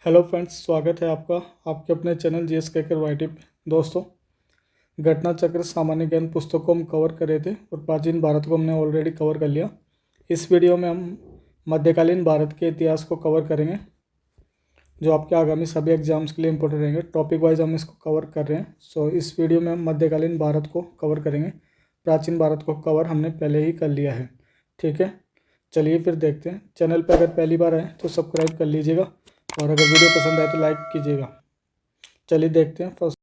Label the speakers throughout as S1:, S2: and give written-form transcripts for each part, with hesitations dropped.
S1: Hello friends, स्वागत है आपका आपके अपने चैनल जीएस केकर वाईटी पे। दोस्तों, घटना चक्र सामान्य ज्ञान पुस्तक को हम कवर कर रहे थे और प्राचीन भारत को हमने ऑलरेडी कवर कर लिया। इस वीडियो में हम मध्यकालीन भारत के इतिहास को कवर करेंगे, जो आपके आगामी सभी एग्जाम्स के लिए इंपॉर्टेंट रहेंगे। टॉपिक वाइज हम इसको कवर कर रहे हैं। सो इस वीडियो में हम मध्यकालीन भारत को कवर करेंगे। प्राचीन भारत को कवर हमने पहले ही कर लिया है, ठीक है। चलिए फिर देखते हैं। चैनल पर अगर पहली बार आए तो सब्सक्राइब कर लीजिएगा और अगर वीडियो पसंद आए तो लाइक कीजिएगा। चलिए देखते हैं। फर्स्ट,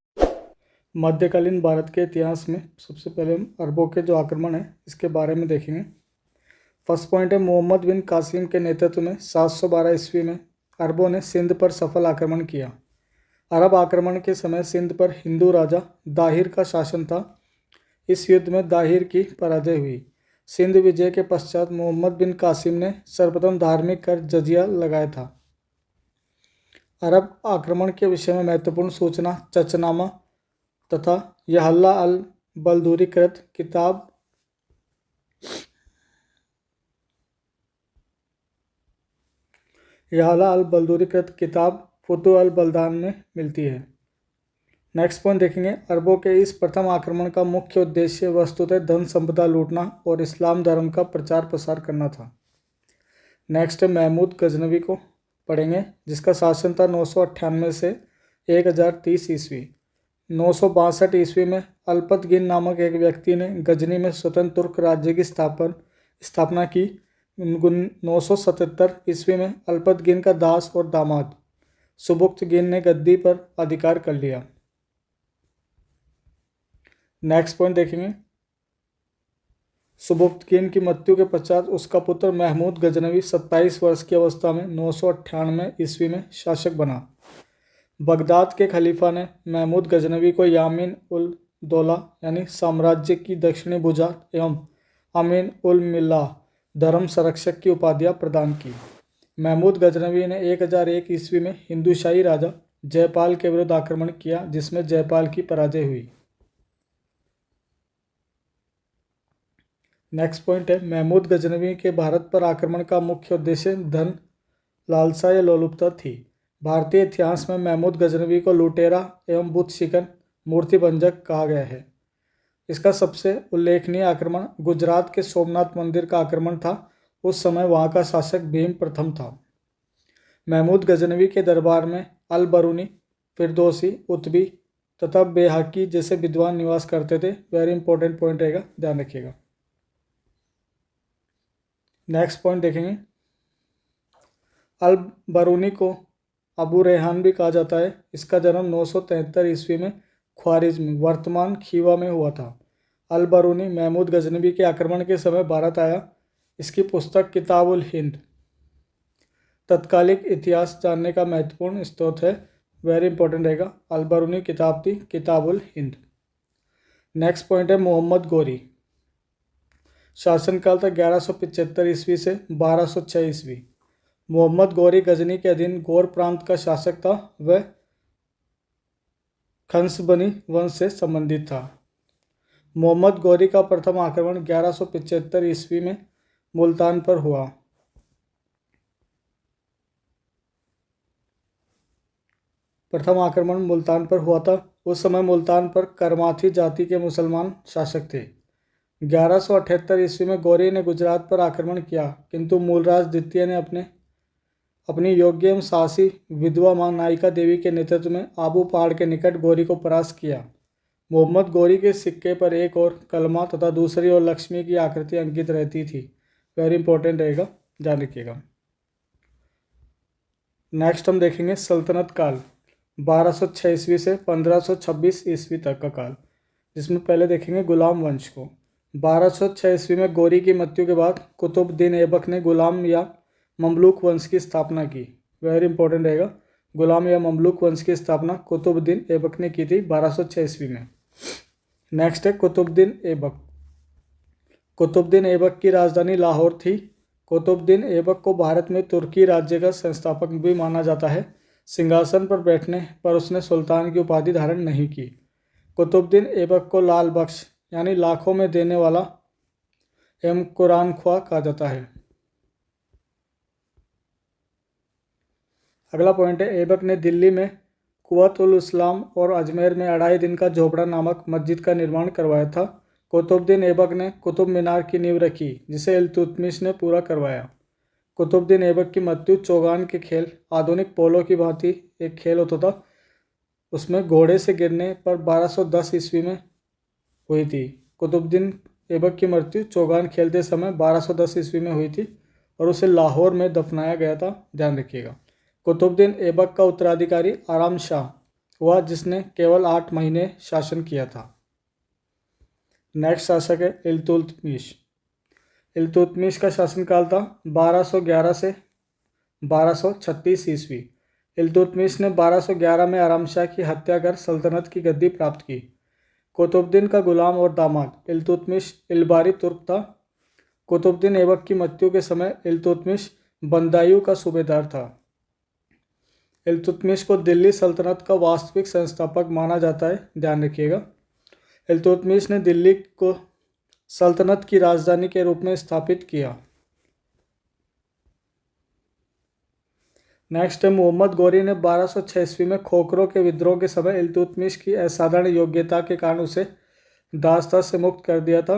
S1: मध्यकालीन भारत के इतिहास में सबसे पहले हम अरबों के जो आक्रमण है इसके बारे में देखेंगे। फर्स्ट पॉइंट है, मोहम्मद बिन कासिम के नेतृत्व में 712 ईस्वी में अरबों ने सिंध पर सफल आक्रमण किया। अरब आक्रमण के समय सिंध पर हिंदू राजा दाहिर का शासन था। इस युद्ध में दाहिर की पराजय हुई। सिंध विजय के पश्चात मोहम्मद बिन कासिम ने सर्वप्रथम धार्मिक कर जजिया लगाया था। अरब आक्रमण के विषय में महत्वपूर्ण सूचना चचनामा तथा यहल्ला अल बलदूरीकृत किताब फुतू अल बलदान में मिलती है। नेक्स्ट पॉइंट देखेंगे। अरबों के इस प्रथम आक्रमण का मुख्य उद्देश्य वस्तुतः धन संपदा लूटना और इस्लाम धर्म का प्रचार प्रसार करना था। नेक्स्ट महमूद गजनवी को पढ़ेंगे, जिसका शासन था 998 से 1030 ईस्वी। 962 ईस्वी में अल्पतगिन नामक एक व्यक्ति ने गजनी में स्वतंत्र तुर्क राज्य की स्थापना की। 977 ईस्वी में अल्पतगिन का दास और दामाद सुबुक्तगिन ने गद्दी पर अधिकार कर लिया। नेक्स्ट पॉइंट देखेंगे। सुबुक्तगिन की मृत्यु के पश्चात उसका पुत्र महमूद गजनवी 27 वर्ष की अवस्था में 998 ईस्वी में शासक बना। बगदाद के खलीफा ने महमूद गजनवी को यामीन उल दौला यानी साम्राज्य की दक्षिणी भुजा एवं अमीन उल मिल्ला धर्म संरक्षक की उपाधियां प्रदान की। महमूद गजनवी ने 1001 ईस्वी में हिंदूशाही राजा जयपाल के विरुद्ध आक्रमण किया, जिसमें जयपाल की पराजय हुई। नेक्स्ट पॉइंट है, महमूद गजनवी के भारत पर आक्रमण का मुख्य उद्देश्य धन लालसा या लोलुपता थी। भारतीय इतिहास में महमूद गजनवी को लुटेरा एवं बुत शिकन मूर्तिभंजक कहा गया है। इसका सबसे उल्लेखनीय आक्रमण गुजरात के सोमनाथ मंदिर का आक्रमण था। उस समय वहां का शासक भीम प्रथम था। महमूद गजनवी के दरबार में अल बरूनी, फिरदौसी, उतबी तथा बेहाकी जैसे विद्वान निवास करते थे। वेरी इंपॉर्टेंट पॉइंट रहेगा, ध्यान रखिएगा। नेक्स्ट पॉइंट देखेंगे। अल बरूनी को अबू रेहान भी कहा जाता है। इसका जन्म 973 ईस्वी में ख्वारिज्म वर्तमान खीवा में हुआ था। अल बरूनी महमूद गजनवी के आक्रमण के समय भारत आया। इसकी पुस्तक किताब उल हिंद तत्कालिक इतिहास जानने का महत्वपूर्ण स्रोत है। वेरी इंपॉर्टेंट रहेगा। अल बरूनी किताब थी किताब उल हिंद। नेक्स्ट पॉइंट है, मोहम्मद गोरी। शासनकाल था 1175 ईस्वी से 1206 ईस्वी। मोहम्मद गोरी गजनी के अधीन गौर प्रांत का शासक था। वह खंसबनी वंश से संबंधित था। मोहम्मद गोरी का प्रथम आक्रमण 1175 ईस्वी में मुल्तान पर हुआ। उस समय मुल्तान पर करमाथी जाति के मुसलमान शासक थे। 1178 ईस्वी में गौरी ने गुजरात पर आक्रमण किया, किंतु मूलराज द्वितीय ने अपनी योग्य एवं साहसी विधवा मां नायिका देवी के नेतृत्व में आबू पहाड़ के निकट गौरी को परास्त किया। मोहम्मद गोरी के सिक्के पर एक और कलमा तथा दूसरी ओर लक्ष्मी की आकृति अंकित रहती थी। वेरी इंपॉर्टेंट रहेगा, ध्यान रखिएगा। नेक्स्ट हम देखेंगे सल्तनत काल 1206 ईस्वी से 1526 ईस्वी तक का काल, जिसमें पहले देखेंगे गुलाम वंश को। 1206 ईस्वी में गौरी की मृत्यु के बाद कुतुबुद्दीन ऐबक ने गुलाम या ममलूक वंश की स्थापना की। वेरी इंपॉर्टेंट रहेगा। गुलाम या ममलूक वंश की स्थापना कुतुबुद्दीन ऐबक ने की थी 1206 ईस्वी में। नेक्स्ट है कुतुबुद्दीन ऐबक। कुतुबुद्दीन ऐबक की राजधानी लाहौर थी। कुतुबुद्दीन ऐबक को भारत में तुर्की राज्य का संस्थापक भी माना जाता है। सिंहासन पर बैठने पर उसने सुल्तान की उपाधि धारण नहीं की। कुतुबुद्दीन ऐबक को लाल बख्श यानी लाखों में देने वाला एवं कुरान ख्वाह कहा जाता है। अगला पॉइंट है, ऐबक ने दिल्ली में कुव्वत-उल-इस्लाम और अजमेर में 2.5 दिन का झोपड़ा नामक मस्जिद का निर्माण करवाया था। कुतुबुद्दीन ऐबक ने कुतुब मीनार की नींव रखी, जिसे इल्तुतमिश ने पूरा करवाया। कुतुबुद्दीन ऐबक की मृत्यु चौगान के खेल, आधुनिक पोलो की भांति एक खेल होता था, उसमें घोड़े से गिरने पर 1210 ईस्वी में हुई थी। कुतुबुद्दीन ऐबक की मृत्यु चौगान खेलते समय 1210 ईस्वी में हुई थी और उसे लाहौर में दफनाया गया था, ध्यान रखिएगा। कुतुबुद्दीन ऐबक का उत्तराधिकारी आराम शाह हुआ, जिसने केवल 8 महीने शासन किया था। नेक्स्ट शासक है इल्तुतमिश। इल्तुतमिश का शासनकाल था 1211 से 1236 ईस्वी। इल्तुतमिश ने 1211 में आराम शाह की हत्या कर सल्तनत की गद्दी प्राप्त की। कुतुबुद्दीन का गुलाम और दामाद इल्तुतमिश इल्बारी तुर्क था। कुतुबुद्दीन ऐबक की मृत्यु के समय इल्तुतमिश बंदायूं का सूबेदार था। इल्तुतमिश को दिल्ली सल्तनत का वास्तविक संस्थापक माना जाता है, ध्यान रखिएगा। इल्तुतमिश ने दिल्ली को सल्तनत की राजधानी के रूप में स्थापित किया। नेक्स्ट है, मोहम्मद गोरी ने 1206 ईस्वी में खोखरों के विद्रोह के समय इल्तुतमिश की असाधारण योग्यता के कारण उसे दासता से मुक्त कर दिया था।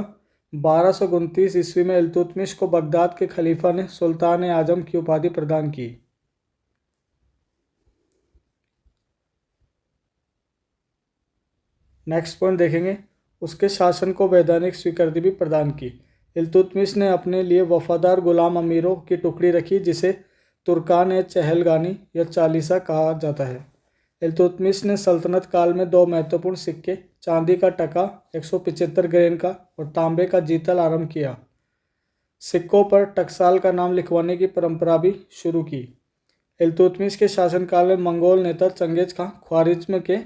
S1: 1229 ईस्वी में इल्तुतमिश को बगदाद के खलीफा ने सुल्तान आजम की उपाधि प्रदान की। नेक्स्ट पॉइंट देखेंगे, उसके शासन को वैधानिक स्वीकृति भी प्रदान की। इल्तुतमिश ने अपने लिए वफादार गुलाम अमीरों की टुकड़ी रखी, जिसे तुर्कान चहलगानी या चालीसा कहा जाता है। इल्तुतमिश ने सल्तनत काल में 2 महत्वपूर्ण सिक्के, चांदी का टका 175 ग्रेन का और तांबे का जीतल आरंभ किया। सिक्कों पर टकसाल का नाम लिखवाने की परंपरा भी शुरू की। इल्तुतमिश के शासनकाल में मंगोल नेता चंगेज खां ख्वारिज्म के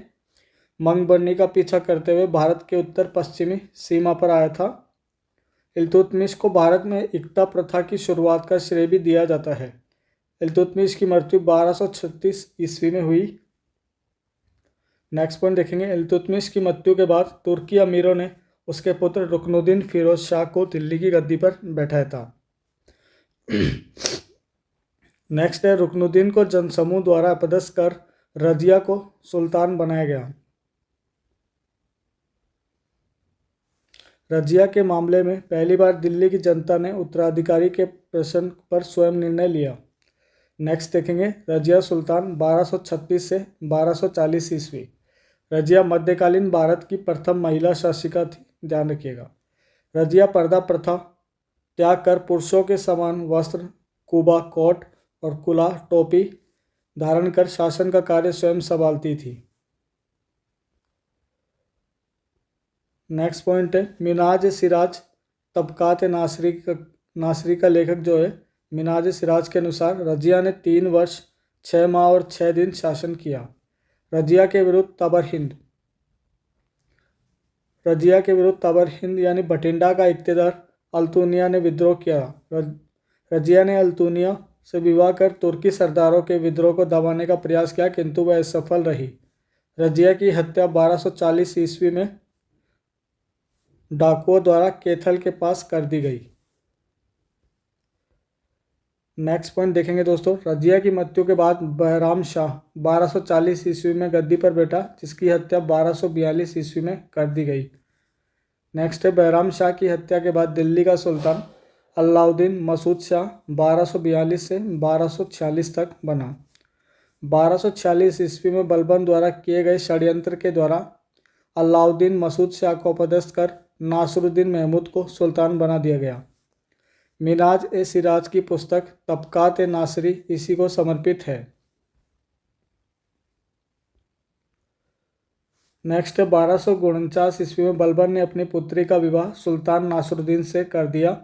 S1: मंगबरनी का पीछा करते हुए भारत के उत्तर पश्चिमी सीमा पर आया था। इल्तुतमिश को भारत में इक्ता प्रथा की शुरुआत का श्रेय भी दिया जाता है। इल्तुतमिश की मृत्यु 1236 ईस्वी में हुई। नेक्स्ट पॉइंट देखेंगे, इल्तुतमिश की मृत्यु के बाद तुर्की अमीरों ने उसके पुत्र रुकनुद्दीन फिरोज शाह को दिल्ली की गद्दी पर बैठाया था। नेक्स्ट है, रुकनुद्दीन को जनसमूह द्वारा अपदस्थ कर रजिया को सुल्तान बनाया गया। रजिया के मामले में पहली बार दिल्ली की जनता ने उत्तराधिकारी के प्रश्न पर स्वयं निर्णय लिया। नेक्स्ट देखेंगे, रजिया सुल्तान 1236 से 1240 ईस्वी। रजिया मध्यकालीन भारत की प्रथम महिला शासिका थी, ध्यान रखिएगा। रजिया पर्दा प्रथा त्याग कर पुरुषों के समान वस्त्र, कुबा कोट और कुला टोपी धारण कर शासन का कार्य स्वयं संभालती थी। नेक्स्ट पॉइंट है, मिनाज सिराज तबकात नासरी का लेखक जो है मिनाज सिराज के अनुसार रजिया ने 3 वर्ष 6 माह और 6 दिन शासन किया। रजिया के विरुद्ध तबर हिंद यानी भटिंडा का इख्तियार अल्तुनिया ने विद्रोह किया। रजिया ने अल्तुनिया से विवाह कर तुर्की सरदारों के विद्रोह को दबाने का प्रयास किया, किंतु वह असफल रही। रजिया की हत्या 1240 ईस्वी में डाकुओं द्वारा कैथल के पास कर दी गई। नेक्स्ट पॉइंट देखेंगे दोस्तों, रजिया की मृत्यु के बाद बहराम शाह 1240 ईस्वी में गद्दी पर बैठा, जिसकी हत्या 1242 ईस्वी में कर दी गई। नेक्स्ट है, बहराम शाह की हत्या के बाद दिल्ली का सुल्तान अलाउद्दीन मसूद शाह 1242 से 1246 तक बना। 1246 ईस्वी में बलबन द्वारा किए गए षड्यंत्र के द्वारा अलाउद्दीन मसूद शाह को अपदस्थ कर नासरुद्दीन महमूद को सुल्तान बना दिया गया। मिनाज ए सिराज की पुस्तक तबकात नासरी इसी को समर्पित है। नेक्स्ट है, 1249 ईस्वी में बलबन ने अपनी पुत्री का विवाह सुल्तान नासरुद्दीन से कर दिया।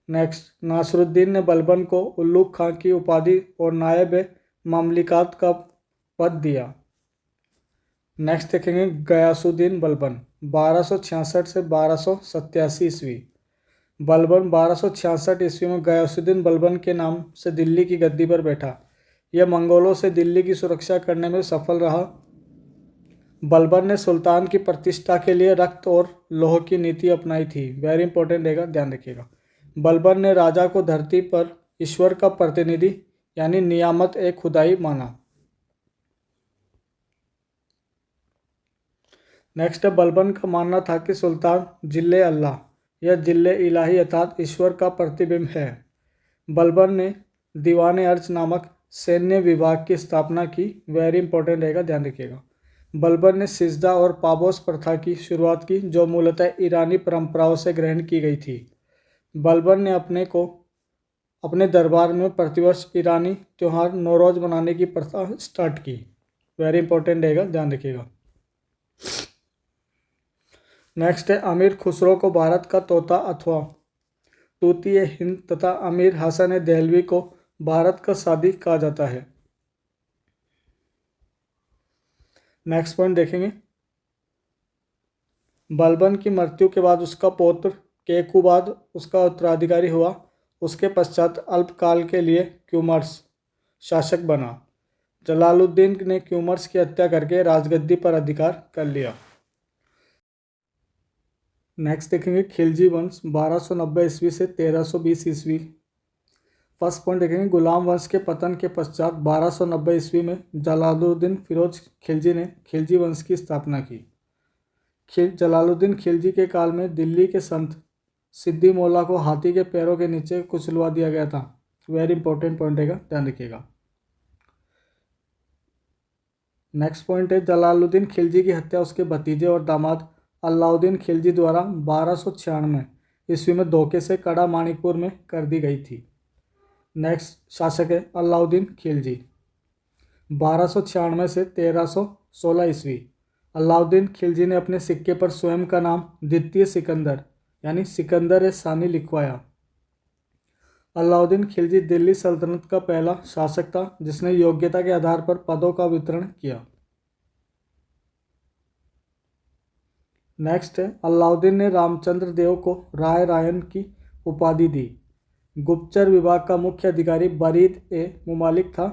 S1: नेक्स्ट, नासरुद्दीन ने बलबन को उल्लुग खां की उपाधि और नायब ममलिकात का पद दिया। नेक्स्ट देखेंगे, गयासुद्दीन बलबन 1266 से 1287 ईस्वी। बलबन 1266 ईस्वी में गयासुद्दीन बलबन के नाम से दिल्ली की गद्दी पर बैठा। यह मंगोलों से दिल्ली की सुरक्षा करने में सफल रहा। बलबन ने सुल्तान की प्रतिष्ठा के लिए रक्त और लोह की नीति अपनाई थी। वेरी इंपॉर्टेंट रहेगा, ध्यान रखिएगा। बलबन ने राजा को धरती पर ईश्वर का प्रतिनिधि यानी नियामत ए खुदाई माना। नेक्स्ट है, बलबन का मानना था कि सुल्तान जिल्ले अल्लाह या जिल्ले इलाही अर्थात ईश्वर का प्रतिबिंब है। बलबन ने दीवान अर्ज नामक सैन्य विभाग की स्थापना की। वेरी इंपॉर्टेंट रहेगा, ध्यान रखिएगा। बलबन ने सिजदा और पाबोस प्रथा की शुरुआत की, जो मूलतः ईरानी परंपराओं से ग्रहण की गई थी। बलबन ने अपने दरबार में प्रतिवर्ष ईरानी त्यौहार नौरोज मनाने की प्रथा स्टार्ट की। वेरी इंपॉर्टेंट रहेगा, ध्यान रखिएगा। नेक्स्ट है, अमीर खुसरो को भारत का तोता अथवा तूती हिंद तथा अमीर हसन दहलवी को भारत का सादी कहा जाता है। नेक्स्ट पॉइंट देखेंगे, बलबन की मृत्यु के बाद उसका पौत्र केकुबाद उसका उत्तराधिकारी हुआ। उसके पश्चात अल्पकाल के लिए क्यूमर्स शासक बना। जलालुद्दीन ने क्यूमर्स की हत्या करके राजगद्दी पर अधिकार कर लिया। नेक्स्ट देखेंगे, खिलजी वंश 1290 ईस्वी से 1320 ईस्वी। फर्स्ट पॉइंट देखेंगे, गुलाम वंश के पतन के पश्चात 1290 ईस्वी में जलालुद्दीन फिरोज खिलजी ने खिलजी वंश की स्थापना की। जलालुद्दीन खिलजी के काल में दिल्ली के संत सिद्दी मौला को हाथी के पैरों के नीचे कुचलवा दिया गया था। वेरी इंपॉर्टेंट पॉइंट रहेगा, ध्यान रखिएगा। नेक्स्ट पॉइंट है, जलालुद्दीन खिलजी की हत्या उसके भतीजे और दामाद अलाउद्दीन खिलजी द्वारा 1296 ईस्वी में धोखे से कड़ा माणिकपुर में कर दी गई थी। नेक्स्ट शासक है अलाउद्दीन खिलजी 1296 से 1316 ईस्वी। अलाउद्दीन खिलजी ने अपने सिक्के पर स्वयं का नाम द्वितीय सिकंदर यानी सिकंदर सानी लिखवाया। अलाउद्दीन खिलजी दिल्ली सल्तनत का पहला शासक था जिसने योग्यता के आधार पर पदों का वितरण किया। नेक्स्ट है, अलाउद्दीन ने रामचंद्र देव को राय रायन की उपाधि दी। गुप्तचर विभाग का मुख्य अधिकारी बरीद ए मुमालिक था।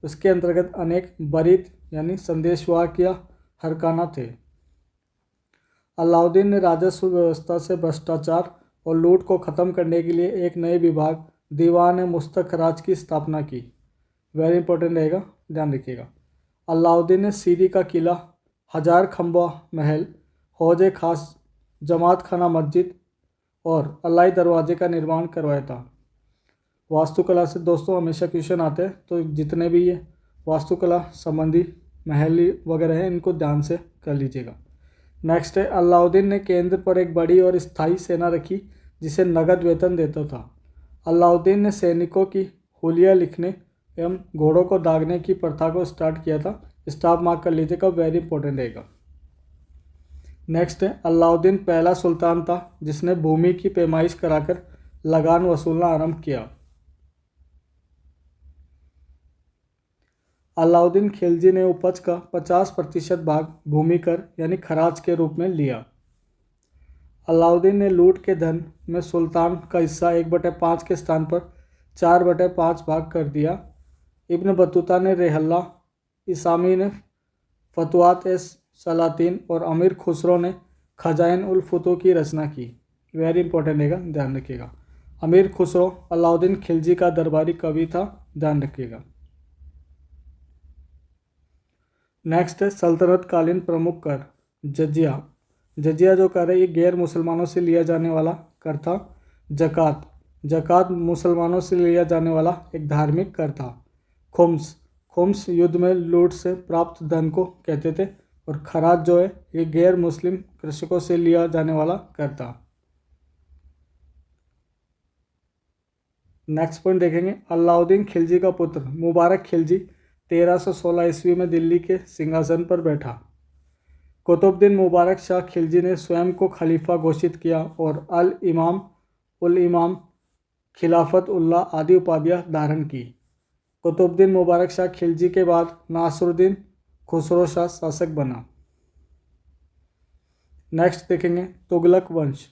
S1: उसके अंतर्गत अनेक बरीद यानी संदेशवाहक या हरकाना थे। अलाउद्दीन ने राजस्व व्यवस्था से भ्रष्टाचार और लूट को ख़त्म करने के लिए एक नए विभाग दीवान मुस्तखराज की स्थापना की। वेरी इंपॉर्टेंट रहेगा, ध्यान रखिएगा। अलाउद्दीन ने सीरी का किला, हजार खंबा महल, हौजे खास, जमात खाना मस्जिद और अलाई दरवाजे का निर्माण करवाया था। वास्तुकला से दोस्तों हमेशा क्वेश्चन आते हैं, तो जितने भी ये वास्तुकला संबंधी महल वगैरह हैं इनको ध्यान से कर लीजिएगा। नेक्स्ट है, अलाउद्दीन ने केंद्र पर एक बड़ी और स्थायी सेना रखी जिसे नगद वेतन देता था। अलाउद्दीन ने सैनिकों की हुलिया लिखने एवं घोड़ों को दागने की प्रथा को स्टार्ट किया था। स्टाफ मार्क कर लीजिएगा, वेरी इंपॉर्टेंट रहेगा। नेक्स्ट है, अलाउद्दीन पहला सुल्तान था जिसने भूमि की पैमाइश कराकर लगान वसूलना आरंभ किया। अलाउद्दीन खिलजी ने उपज का 50% भाग भूमि कर यानी खराज के रूप में लिया। अलाउद्दीन ने लूट के धन में सुल्तान का हिस्सा 1/5 के स्थान पर 4/5 भाग कर दिया। इब्न बतूता ने रेहल्ला, इसामी ने फतवात सलातीन और अमीर खुसरो ने खजाइन उल फुतूह की रचना की। वेरी इंपॉर्टेंट रहेगा, ध्यान रखिएगा। अमीर खुसरो अलाउद्दीन खिलजी का दरबारी कवि था, ध्यान रखिएगा। नेक्स्ट है, सल्तनत कालीन प्रमुख कर जजिया। जजिया जो कर है ये गैर मुसलमानों से लिया जाने वाला कर था। जक़ात, जक़ात मुसलमानों से लिया जाने वाला एक धार्मिक कर था। खुम्स, खुम्स युद्ध में लूट से प्राप्त धन को कहते थे। और खराज जो है ये गैर मुस्लिम कृषकों से लिया जाने वाला कर था। नेक्स्ट पॉइंट देखेंगे, अलाउद्दीन खिलजी का पुत्र मुबारक खिलजी 1316 ईस्वी में दिल्ली के सिंहासन पर बैठा। कुतुबुद्दीन मुबारक शाह खिलजी ने स्वयं को खलीफा घोषित किया और अल इमाम, उल इमाम, खिलाफत उल्लाह आदि उपाधियां धारण की। कुतुबुद्दीन मुबारक शाह खिलजी के बाद नासरुद्दीन खुसरो शाह शासक बना। नेक्स्ट देखेंगे, तुगलक वंश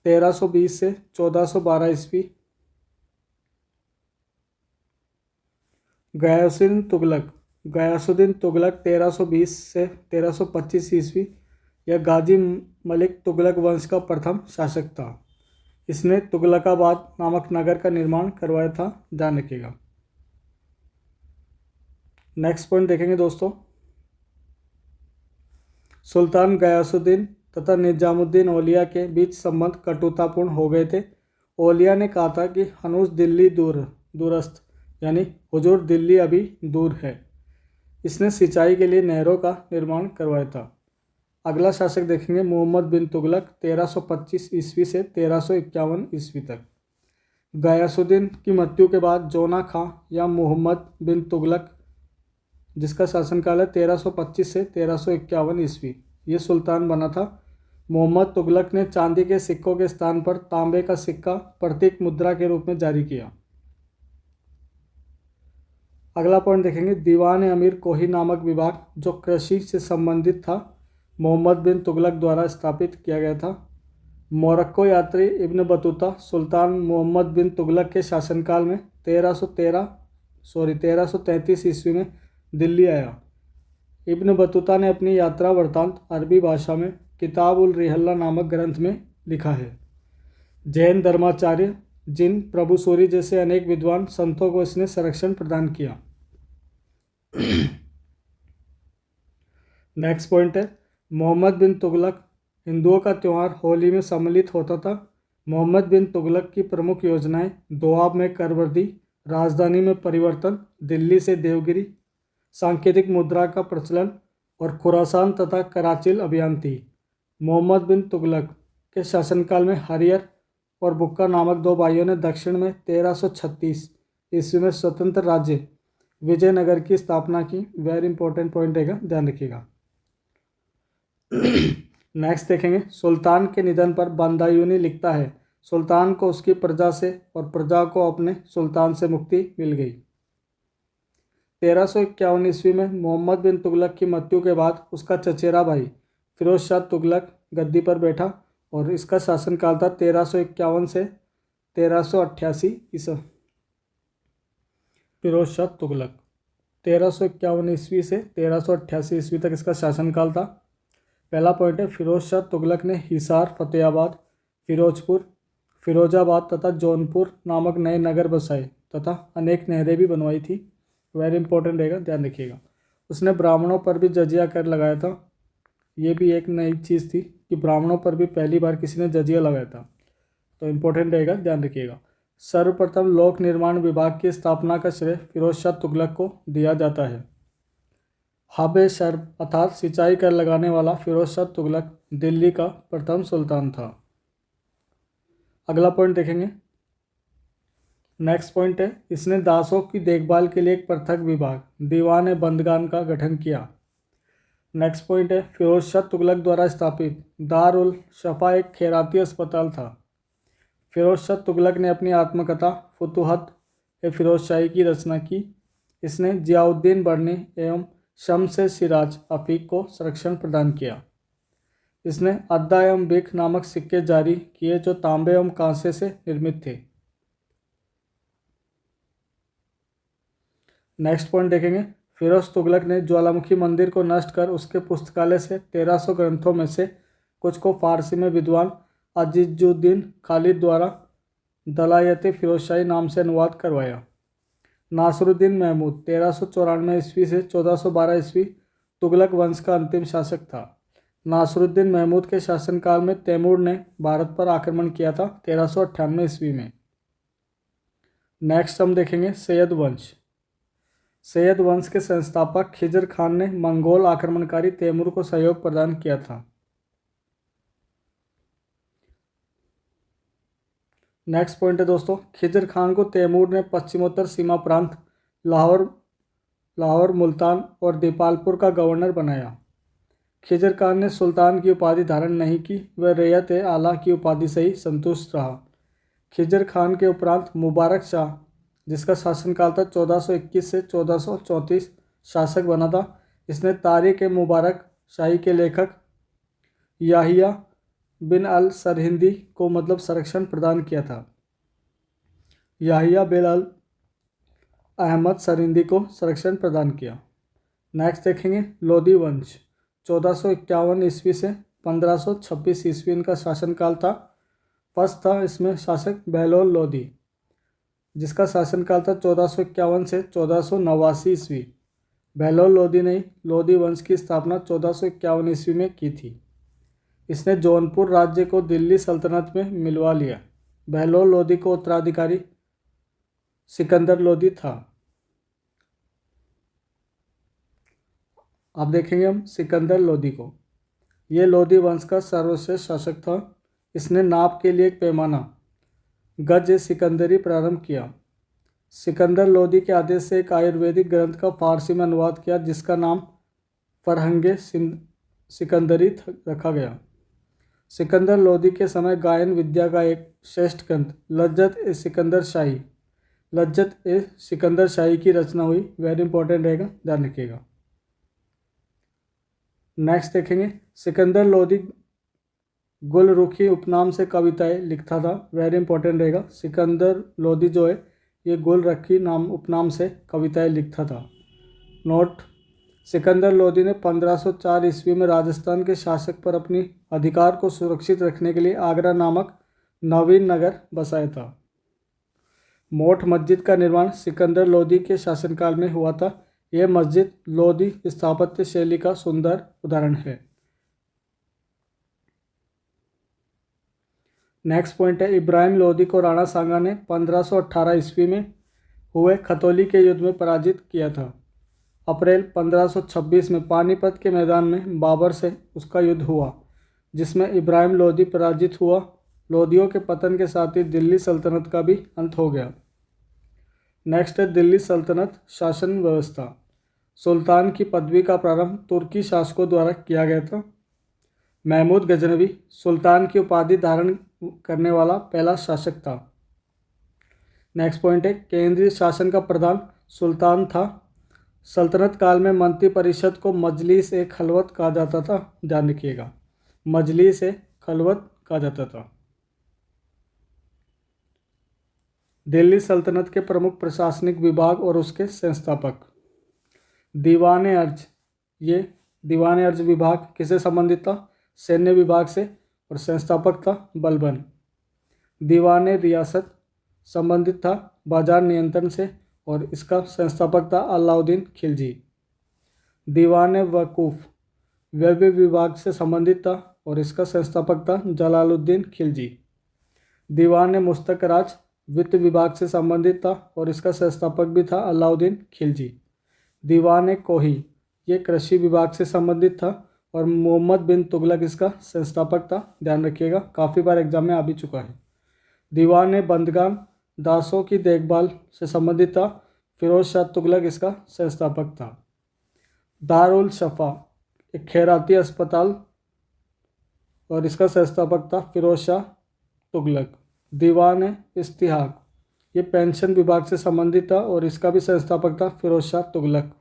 S1: 1320 से 1412 ईस्वी। गयासुद्दीन तुगलक, गयासुद्दीन तुगलक 1320 से 1325 ईस्वी यह गाजी मलिक तुगलक वंश का प्रथम शासक था। इसने तुगलकाबाद नामक नगर का निर्माण करवाया था, ध्यान रखिएगा। नेक्स्ट पॉइंट देखेंगे दोस्तों, सुल्तान गयासुद्दीन तथा निजामुद्दीन औलिया के बीच संबंध कटुतापूर्ण हो गए थे। औलिया ने कहा था कि हनूज दिल्ली दूरस्थ, यानी हुजूर दिल्ली अभी दूर है। इसने सिंचाई के लिए नहरों का निर्माण करवाया था। अगला शासक देखेंगे मोहम्मद बिन तुगलक 1325 ईस्वी से 1351 ईस्वी तक। गयासुद्दीन की मृत्यु के बाद जोना खां या मोहम्मद बिन तुगलक, जिसका शासनकाल है 1325 से 1351 ईस्वी, ये सुल्तान बना था। मोहम्मद तुगलक ने चांदी के सिक्कों के स्थान पर तांबे का सिक्का प्रतीक मुद्रा के रूप में जारी किया। अगला पॉइंट देखेंगे दीवान अमीर कोही नामक विभाग, जो कृषि से संबंधित था, मोहम्मद बिन तुगलक द्वारा स्थापित किया गया था। मोरक्को यात्री इब्न बतूता सुल्तान मोहम्मद बिन तुगलक के शासनकाल में 1333 ईस्वी में दिल्ली आया। इब्न बतूता ने अपनी यात्रा वृत्तांत अरबी भाषा में किताब उल रिहल्ला नामक ग्रंथ में लिखा है। जैन धर्माचार्य जिन प्रभु सूरी जैसे अनेक विद्वान संतों को इसने संरक्षण प्रदान किया। नेक्स्ट पॉइंट है मोहम्मद बिन तुगलक। हिंदुओं का त्यौहार होली में सम्मिलित होता था। मोहम्मद बिन तुगलक की प्रमुख योजनाएं दोआब में कर वृद्धि, राजधानी में परिवर्तन, दिल्ली से देवगिरी, सांकेतिक मुद्रा का प्रचलन और खुरासान तथा कराचिल अभियान थी। मोहम्मद बिन तुगलक के शासनकाल में हरियर और बुक्का नामक दो भाइयों ने दक्षिण में 1336 ईस्वी में स्वतंत्र राज्य विजयनगर की स्थापना की। वेरी इंपॉर्टेंट पॉइंट रहेगा, ध्यान रखिएगा। नेक्स्ट देखेंगे सुल्तान के निधन पर बंदायूनी लिखता है, सुल्तान को उसकी प्रजा से और प्रजा को अपने सुल्तान से मुक्ति मिल गई। 1351 ईस्वी में मोहम्मद बिन तुगलक की मृत्यु के बाद उसका चचेरा भाई फिरोज शाह तुगलक गद्दी पर बैठा और इसका शासनकाल था 1351 से 1388 ईसा। फिरोज शाह तुगलक 1351 ईस्वी से 1388 ईस्वी तक इसका शासनकाल था। पहला पॉइंट है फिरोज शाह तुगलक ने हिसार, फतेहाबाद, फिरोजपुर, फिरोजाबाद तथा जौनपुर नामक नए नगर बसाए तथा अनेक नहरें भी बनवाई थी। वेरी इंपॉर्टेंट रहेगा, ध्यान रखिएगा। उसने ब्राह्मणों पर भी जजिया कर लगाया था। ये भी एक नई चीज़ थी कि ब्राह्मणों पर भी पहली बार किसी ने जजिया लगाया था, तो इम्पोर्टेंट रहेगा, ध्यान रखिएगा। सर्वप्रथम लोक निर्माण विभाग की स्थापना का श्रेय फिरोज शाह तुगलक को दिया जाता है। हाबे शर्ब अर्थात सिंचाई कर लगाने वाला फिरोज शाह तुगलक दिल्ली का प्रथम सुल्तान था। अगला पॉइंट देखेंगे। नेक्स्ट पॉइंट है इसने दासों की देखभाल के लिए एक पृथक विभाग दीवान बंदगान का गठन किया। नेक्स्ट पॉइंट है फिरोज शाह तुगलक द्वारा स्थापित दार उल शफा एक खैराती अस्पताल था। फिरोज शाह तुगलक ने अपनी आत्मकथा फुतूहत ए फिरोजशाही की रचना की। इसने जियाउद्दीन बर्नी एवं शम्स सिराज अफीक को संरक्षण प्रदान किया। इसने अद्दा एवं बिख नामक सिक्के जारी किए जो तांबे एवं कांसे से निर्मित थे। नेक्स्ट पॉइंट देखेंगे फिरोज तुगलक ने ज्वालामुखी मंदिर को नष्ट कर उसके पुस्तकालय से 1300 ग्रंथों में से कुछ को फारसी में विद्वान अजीजुद्दीन खालिद द्वारा दलायत फिरोजशाही नाम से अनुवाद करवाया। नासरुद्दीन महमूद 1394 ईस्वी से 1412 ईस्वी तुगलक वंश का अंतिम शासक था। नासरुद्दीन महमूद के शासनकाल में तैमूर ने भारत पर आक्रमण किया था 1398 ईस्वी में। नेक्स्ट हम देखेंगे सैयद वंश। सैयद वंश के संस्थापक खिजर खान ने मंगोल आक्रमणकारी तैमूर को सहयोग प्रदान किया था। नेक्स्ट पॉइंट है दोस्तों खिजर खान को तैमूर ने पश्चिमोत्तर सीमा प्रांत लाहौर, मुल्तान और दीपालपुर का गवर्नर बनाया। खिजर खान ने सुल्तान की उपाधि धारण नहीं की, वह रैयत आला की उपाधि से ही संतुष्ट रहा। खिजर खान के उपरांत मुबारक शाह, जिसका शासनकाल था 1421 से 1434, शासक बना था। इसने तारीख ए मुबारक शाही के लेखक याहिया बिन अल सरहिंदी को मतलब संरक्षण प्रदान किया था। याहिया बिन अल अहमद सरहिंदी को संरक्षण प्रदान किया। नेक्स्ट देखेंगे लोधी वंश 1451 ईस्वी से 1526 ईस्वी इनका शासनकाल था। फर्स्ट था इसमें शासक बहलोल लोधी, जिसका शासनकाल था 1451 से 1489 ईस्वी। बहलोल लोदी ने लोदी वंश की स्थापना 1451 ईस्वी में की थी। इसने जौनपुर राज्य को दिल्ली सल्तनत में मिलवा लिया। बहलोल लोदी को उत्तराधिकारी सिकंदर लोदी था। अब देखेंगे हम सिकंदर लोदी को। ये लोदी वंश का सर्वश्रेष्ठ शासक था। इसने नाप के लिए एक पैमाना गज सिकंदरी प्रारंभ किया। सिकंदर लोदी के आदेश से एक आयुर्वेदिक ग्रंथ का फारसी में अनुवाद किया, जिसका नाम फरहंगे सिकंदरी रखा गया। सिकंदर लोदी के समय गायन विद्या का एक श्रेष्ठ ग्रंथ लज्जत ए सिकंदर शाही की रचना हुई। वेरी इंपॉर्टेंट रहेगा, ध्यान रखिएगा। नेक्स्ट देखेंगे, सिकंदर लोदी गुलरुखी उपनाम से कविताएं लिखता था। वेरी इंपॉर्टेंट रहेगा, सिकंदर लोदी जो है ये गुलरुखी उपनाम से कविताएं लिखता था। नोट, सिकंदर लोदी ने 1504 ईस्वी में राजस्थान के शासक पर अपनी अधिकार को सुरक्षित रखने के लिए आगरा नामक नवीन नगर बसाया था। मोठ मस्जिद का निर्माण सिकंदर लोदी के शासनकाल में हुआ था। यह मस्जिद लोदी स्थापत्य शैली का सुंदर उदाहरण है। नेक्स्ट पॉइंट है, इब्राहिम लोदी को राणा सांगा ने 1518 ईस्वी में हुए खतौली के युद्ध में पराजित किया था। अप्रैल 1526 में पानीपत के मैदान में बाबर से उसका युद्ध हुआ, जिसमें इब्राहिम लोदी पराजित हुआ। लोदियों के पतन के साथ ही दिल्ली सल्तनत का भी अंत हो गया। नेक्स्ट है, दिल्ली सल्तनत शासन व्यवस्था। सुल्तान की पदवी का प्रारंभ तुर्की शासकों द्वारा किया गया था। महमूद गजनवी सुल्तान की उपाधि धारण करने वाला पहला शासक था। नेक्स्ट पॉइंट है, केंद्रीय शासन का प्रधान सुल्तान था। सल्तनत काल में मंत्री परिषद को मजलिस ए खलवत कहा जाता था। ध्यान रखिएगा, मजलिस ए खलवत कहा जाता था। दिल्ली सल्तनत के प्रमुख प्रशासनिक विभाग और उसके संस्थापक। दीवान अर्ज, ये दीवान अर्ज विभाग किससे संबंधित था? सैन्य विभाग से, और संस्थापक था बलबन। दीवान रियासत संबंधित था बाजार नियंत्रण से, और इसका संस्थापक था अलाउद्दीन खिलजी। दीवान वकूफ़ व्यय विभाग से संबंधित था, और इसका संस्थापक था जलालुद्दीन खिलजी। दीवान मुस्तकराज वित्त विभाग से संबंधित था, और इसका संस्थापक भी था अलाउद्दीन खिलजी। दीवान कोही ये कृषि विभाग से संबंधित था, और मोहम्मद बिन तुगलक इसका संस्थापक था। ध्यान रखिएगा, काफ़ी बार एग्जाम में आ भी चुका है। दीवान बंदगान दासों की देखभाल से संबंधित था। फिरोज शाह तुगलक इसका संस्थापक था। दारुल शफा एक खैराती अस्पताल, और इसका संस्थापक था फिरोज शाह तुगलक। दीवान इस्तिहाक ये पेंशन विभाग से संबंधित था, और इसका भी संस्थापक था फिरोज शाह तुगलक।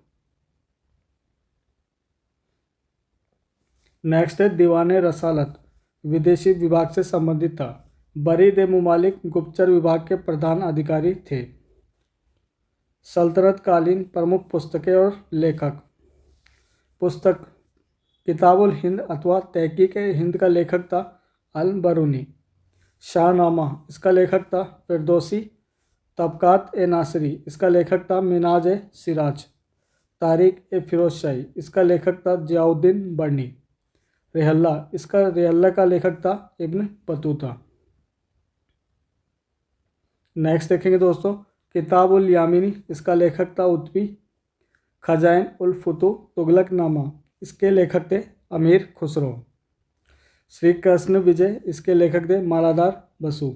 S1: नेक्स्ट है, दीवान रसालत विदेशी विभाग से संबंधित था। बरीद मुमालिक गुप्तचर विभाग के प्रधान अधिकारी थे। सल्तनत कालीन प्रमुख पुस्तकें और लेखक। पुस्तक किताबुल हिंद अथवा तहकीक हिंद का लेखक था अल बरूनी। शाहनामा इसका लेखक था फिरदौसी। तबकात ए नासरी इसका लेखक था मिनाज ए सिराज। तारीख ए फिरोजशाही इसका लेखक था जियाउद्दीन बर्नी। रेहल्ला का लेखक था इब्न बतूता। नेक्स्ट देखेंगे दोस्तों, किताब उल यामिनी इसका लेखक था उतबी। खजाइन उल फुतू तुगलकनामा इसके लेखक थे अमीर खुसरो। श्री कृष्ण विजय इसके लेखक थे मालाधार बसु।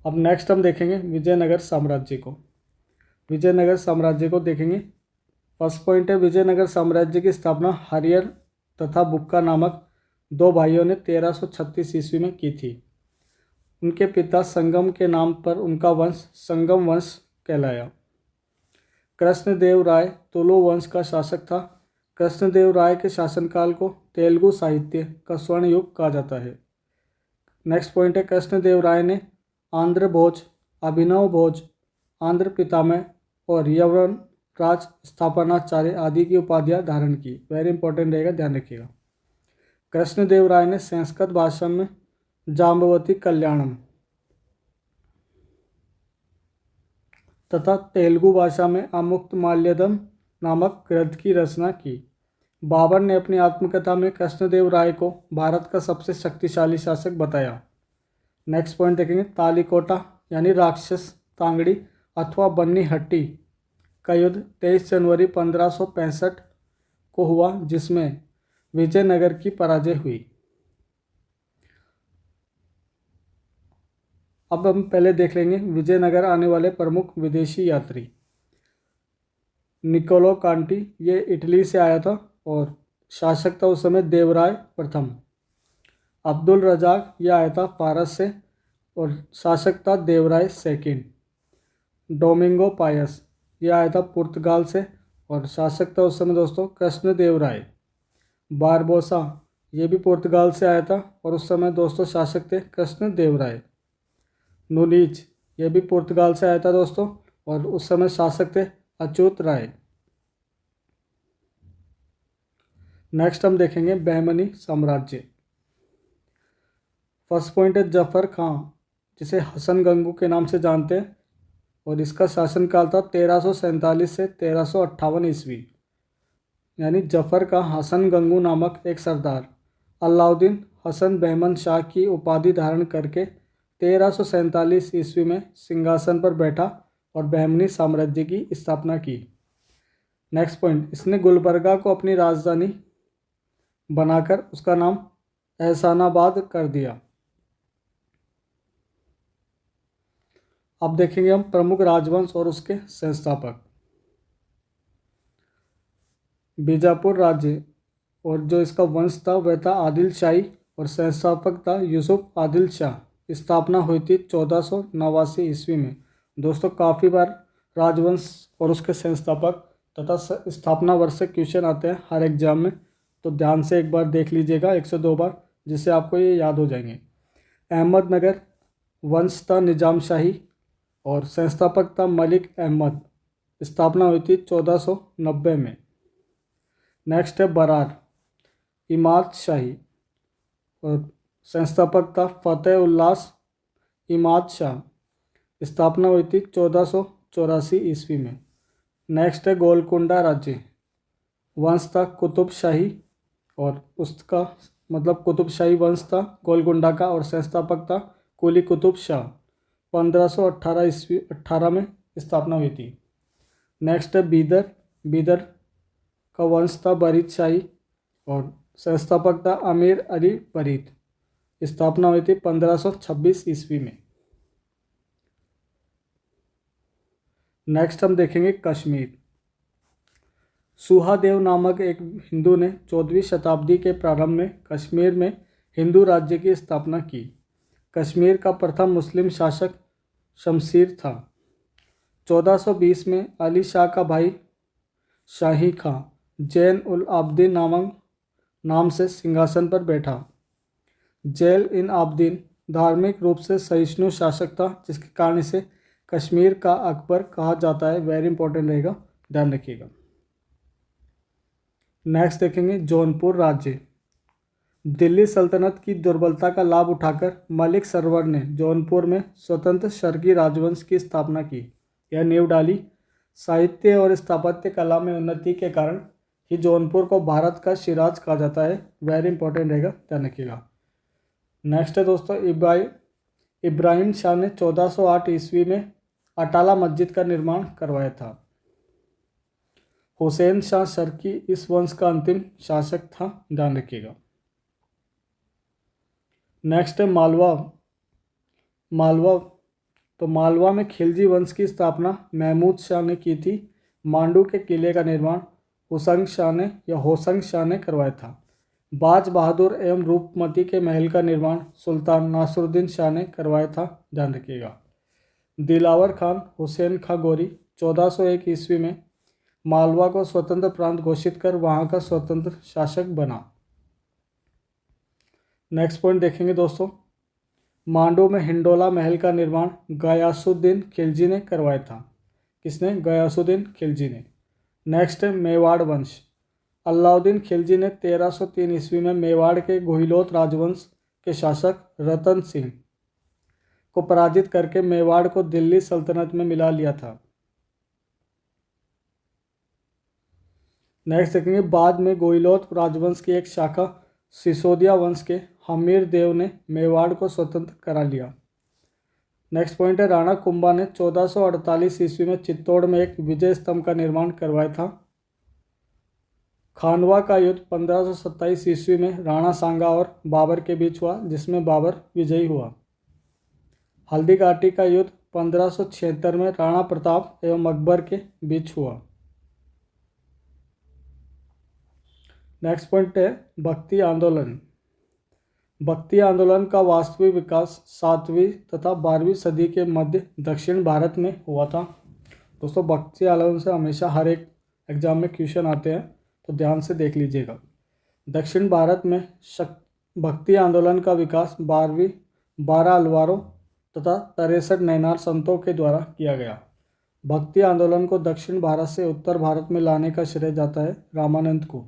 S1: अब नेक्स्ट हम देखेंगे विजयनगर साम्राज्य को। विजयनगर साम्राज्य को देखेंगे। फर्स्ट पॉइंट है, विजयनगर साम्राज्य की स्थापना हरियर तथा बुक्का नामक दो भाइयों ने 1336 ईस्वी में की थी। उनके पिता संगम के नाम पर उनका वंश संगम वंश कहलाया। कृष्णदेव राय तुलु वंश का शासक था। कृष्णदेव राय के शासनकाल को तेलुगु साहित्य का स्वर्ण युग कहा जाता है। नेक्स्ट पॉइंट है, कृष्णदेव राय ने आंध्र भोज, अभिनव भोज, आंध्र पितामह और यवन राज स्थापनाचार्य आदि की उपाधियां धारण की। वेरी इंपॉर्टेंट रहेगा, ध्यान रखिएगा। कृष्णदेव राय ने संस्कृत भाषा में जाम्बवती कल्याणम तथा तेलुगु भाषा में अमुक्तमाल्यदम नामक ग्रंथ की रचना की। बाबर ने अपनी आत्मकथा में कृष्णदेव राय को भारत का सबसे शक्तिशाली शासक बताया। नेक्स्ट पॉइंट देखेंगे, तालीकोटा यानी राक्षस तांगड़ी अथवा बन्नी हट्टी का युद्ध 23 जनवरी 1565 को हुआ, जिसमें विजयनगर की पराजय हुई। अब हम पहले देख लेंगे विजयनगर आने वाले प्रमुख विदेशी यात्री। निकोलो कांटी, ये इटली से आया था और शासक था उस समय देवराय प्रथम। अब्दुल रजाक, ये आया था फारस से और शासक था देवराय सेकंड। डोमिंगो पायस, ये आया था पुर्तगाल से और शासक था उस समय दोस्तों कृष्णदेव राय। बारबोसा, ये भी पुर्तगाल से आया था और उस समय दोस्तों शासक थे कृष्णदेव राय। नुनीज, ये भी पुर्तगाल से आया था दोस्तों और उस समय शासक थे अच्युत राय। नेक्स्ट हम देखेंगे बहमनी साम्राज्य। फर्स्ट पॉइंट है जफर खां, जिसे हसन गंगू के नाम से जानते हैं और इसका शासनकाल था 1347 से 1358 ईस्वी। यानी जफर का हसन गंगू नामक एक सरदार अलाउद्दीन हसन बहमन शाह की उपाधि धारण करके 1347 ईस्वी में सिंहासन पर बैठा और बहमनी साम्राज्य की स्थापना की। नेक्स्ट पॉइंट, इसने गुलबर्गा को अपनी राजधानी बनाकर उसका नाम एहसानाबाद कर दिया। अब देखेंगे हम प्रमुख राजवंश और उसके संस्थापक। बीजापुर राज्य और जो इसका वंश था वह था आदिल शाही और संस्थापक था यूसुफ आदिल शाह। स्थापना हुई थी 1489 ईस्वी में। दोस्तों काफ़ी बार राजवंश और उसके संस्थापक तथा स्थापना वर्ष से क्वेश्चन आते हैं हर एग्जाम में, तो ध्यान से एक बार देख लीजिएगा 1 से 2 बार, जिससे आपको ये याद हो जाएंगे। अहमदनगर वंश था निजाम शाही और संस्थापक था मलिक अहमद। स्थापना हुई थी 1490 में। नेक्स्ट है बरार इमाद शाही और संस्थापक था फतेह उल्लास इमाद शाह। स्थापना हुई थी 1484 ईस्वी में। नेक्स्ट है गोलकुंडा राज्य, वंश था कुतुब शाही और उसका मतलब कुतुब शाही वंश था गोलकुंडा का और संस्थापक था कुली कुतुब शाह। 1518 में स्थापना हुई थी। नेक्स्ट है बीदर, बीदर का वंश था बरीद शाही और संस्थापक था अमीर अली बरीद। स्थापना हुई थी 1526 ईस्वी में। नेक्स्ट हम देखेंगे कश्मीर। सुहादेव नामक एक हिंदू ने 14वीं शताब्दी के प्रारंभ में कश्मीर में हिंदू राज्य की स्थापना की। कश्मीर का प्रथम मुस्लिम शासक शमशीर था। 1420 में अली शाह का भाई शाही खां जैन उल आबदीन नाम से सिंहासन पर बैठा। जैन इन आबदीन धार्मिक रूप से सहिष्णु शासक था, जिसके कारण इसे कश्मीर का अकबर कहा जाता है। वेरी इंपॉर्टेंट रहेगा, ध्यान रखिएगा। नेक्स्ट देखेंगे जौनपुर राज्य। दिल्ली सल्तनत की दुर्बलता का लाभ उठाकर मलिक सरवर ने जौनपुर में स्वतंत्र शर्की राजवंश की स्थापना की। यह नींव डाली। साहित्य और स्थापत्य कला में उन्नति के कारण ही जौनपुर को भारत का शिराज कहा जाता है। वेरी इंपॉर्टेंट रहेगा, ध्यान रखिएगा। नेक्स्ट है दोस्तों इब्राहिम शाह ने 1408 ईस्वी में अटाला मस्जिद का निर्माण करवाया था। हुसैन शाह शर्की इस वंश का अंतिम शासक था, ध्यान रखिएगा। नेक्स्ट है मालवा। तो मालवा में खिलजी वंश की स्थापना महमूद शाह ने की थी। मांडू के किले का निर्माण होसंग शाह ने करवाया था। बाज बहादुर एवं रूपमती के महल का निर्माण सुल्तान नासरुद्दीन शाह ने करवाया था, ध्यान रखिएगा। दिलावर खान हुसैन खां गोरी 1401 ईस्वी में मालवा को स्वतंत्र प्रांत घोषित कर वहां का स्वतंत्र शासक बना। नेक्स्ट पॉइंट देखेंगे दोस्तों, मांडू में हिंडोला महल का निर्माण गयासुद्दीन खिलजी ने करवाया था। किसने? गयासुद्दीन खिलजी ने। नेक्स्ट है मेवाड़ वंश। अलाउद्दीन खिलजी ने 1303 ईस्वी में मेवाड़ के गुहिलोत राजवंश के शासक रतन सिंह को पराजित करके मेवाड़ को दिल्ली सल्तनत में मिला लिया था। नेक्स्ट देखेंगे, बाद में गोइलोत राजवंश की एक शाखा सिसोदिया वंश के हमीर देव ने मेवाड़ को स्वतंत्र करा लिया। नेक्स्ट पॉइंट है, राणा कुंभा ने 1448 ईस्वी में चित्तौड़ में एक विजय स्तंभ का निर्माण करवाया था। खानवा का युद्ध 1527 ईस्वी में राणा सांगा और बाबर के बीच हुआ, जिसमें बाबर विजयी हुआ। हल्दी घाटी का युद्ध 1576 में राणा प्रताप एवं अकबर के बीच हुआ। नेक्स्ट पॉइंट है, भक्ति आंदोलन। भक्ति आंदोलन का वास्तविक विकास 7वीं तथा 12वीं सदी के मध्य दक्षिण भारत में हुआ था। दोस्तों, भक्ति आंदोलन से हमेशा हर एक एग्जाम में क्वेश्चन आते हैं, तो ध्यान से देख लीजिएगा। दक्षिण भारत में भक्ति आंदोलन का विकास 12 अलवारों तथा 63 नैनार संतों के द्वारा किया गया। भक्ति आंदोलन को दक्षिण भारत से उत्तर भारत में लाने का श्रेय जाता है रामानंद को।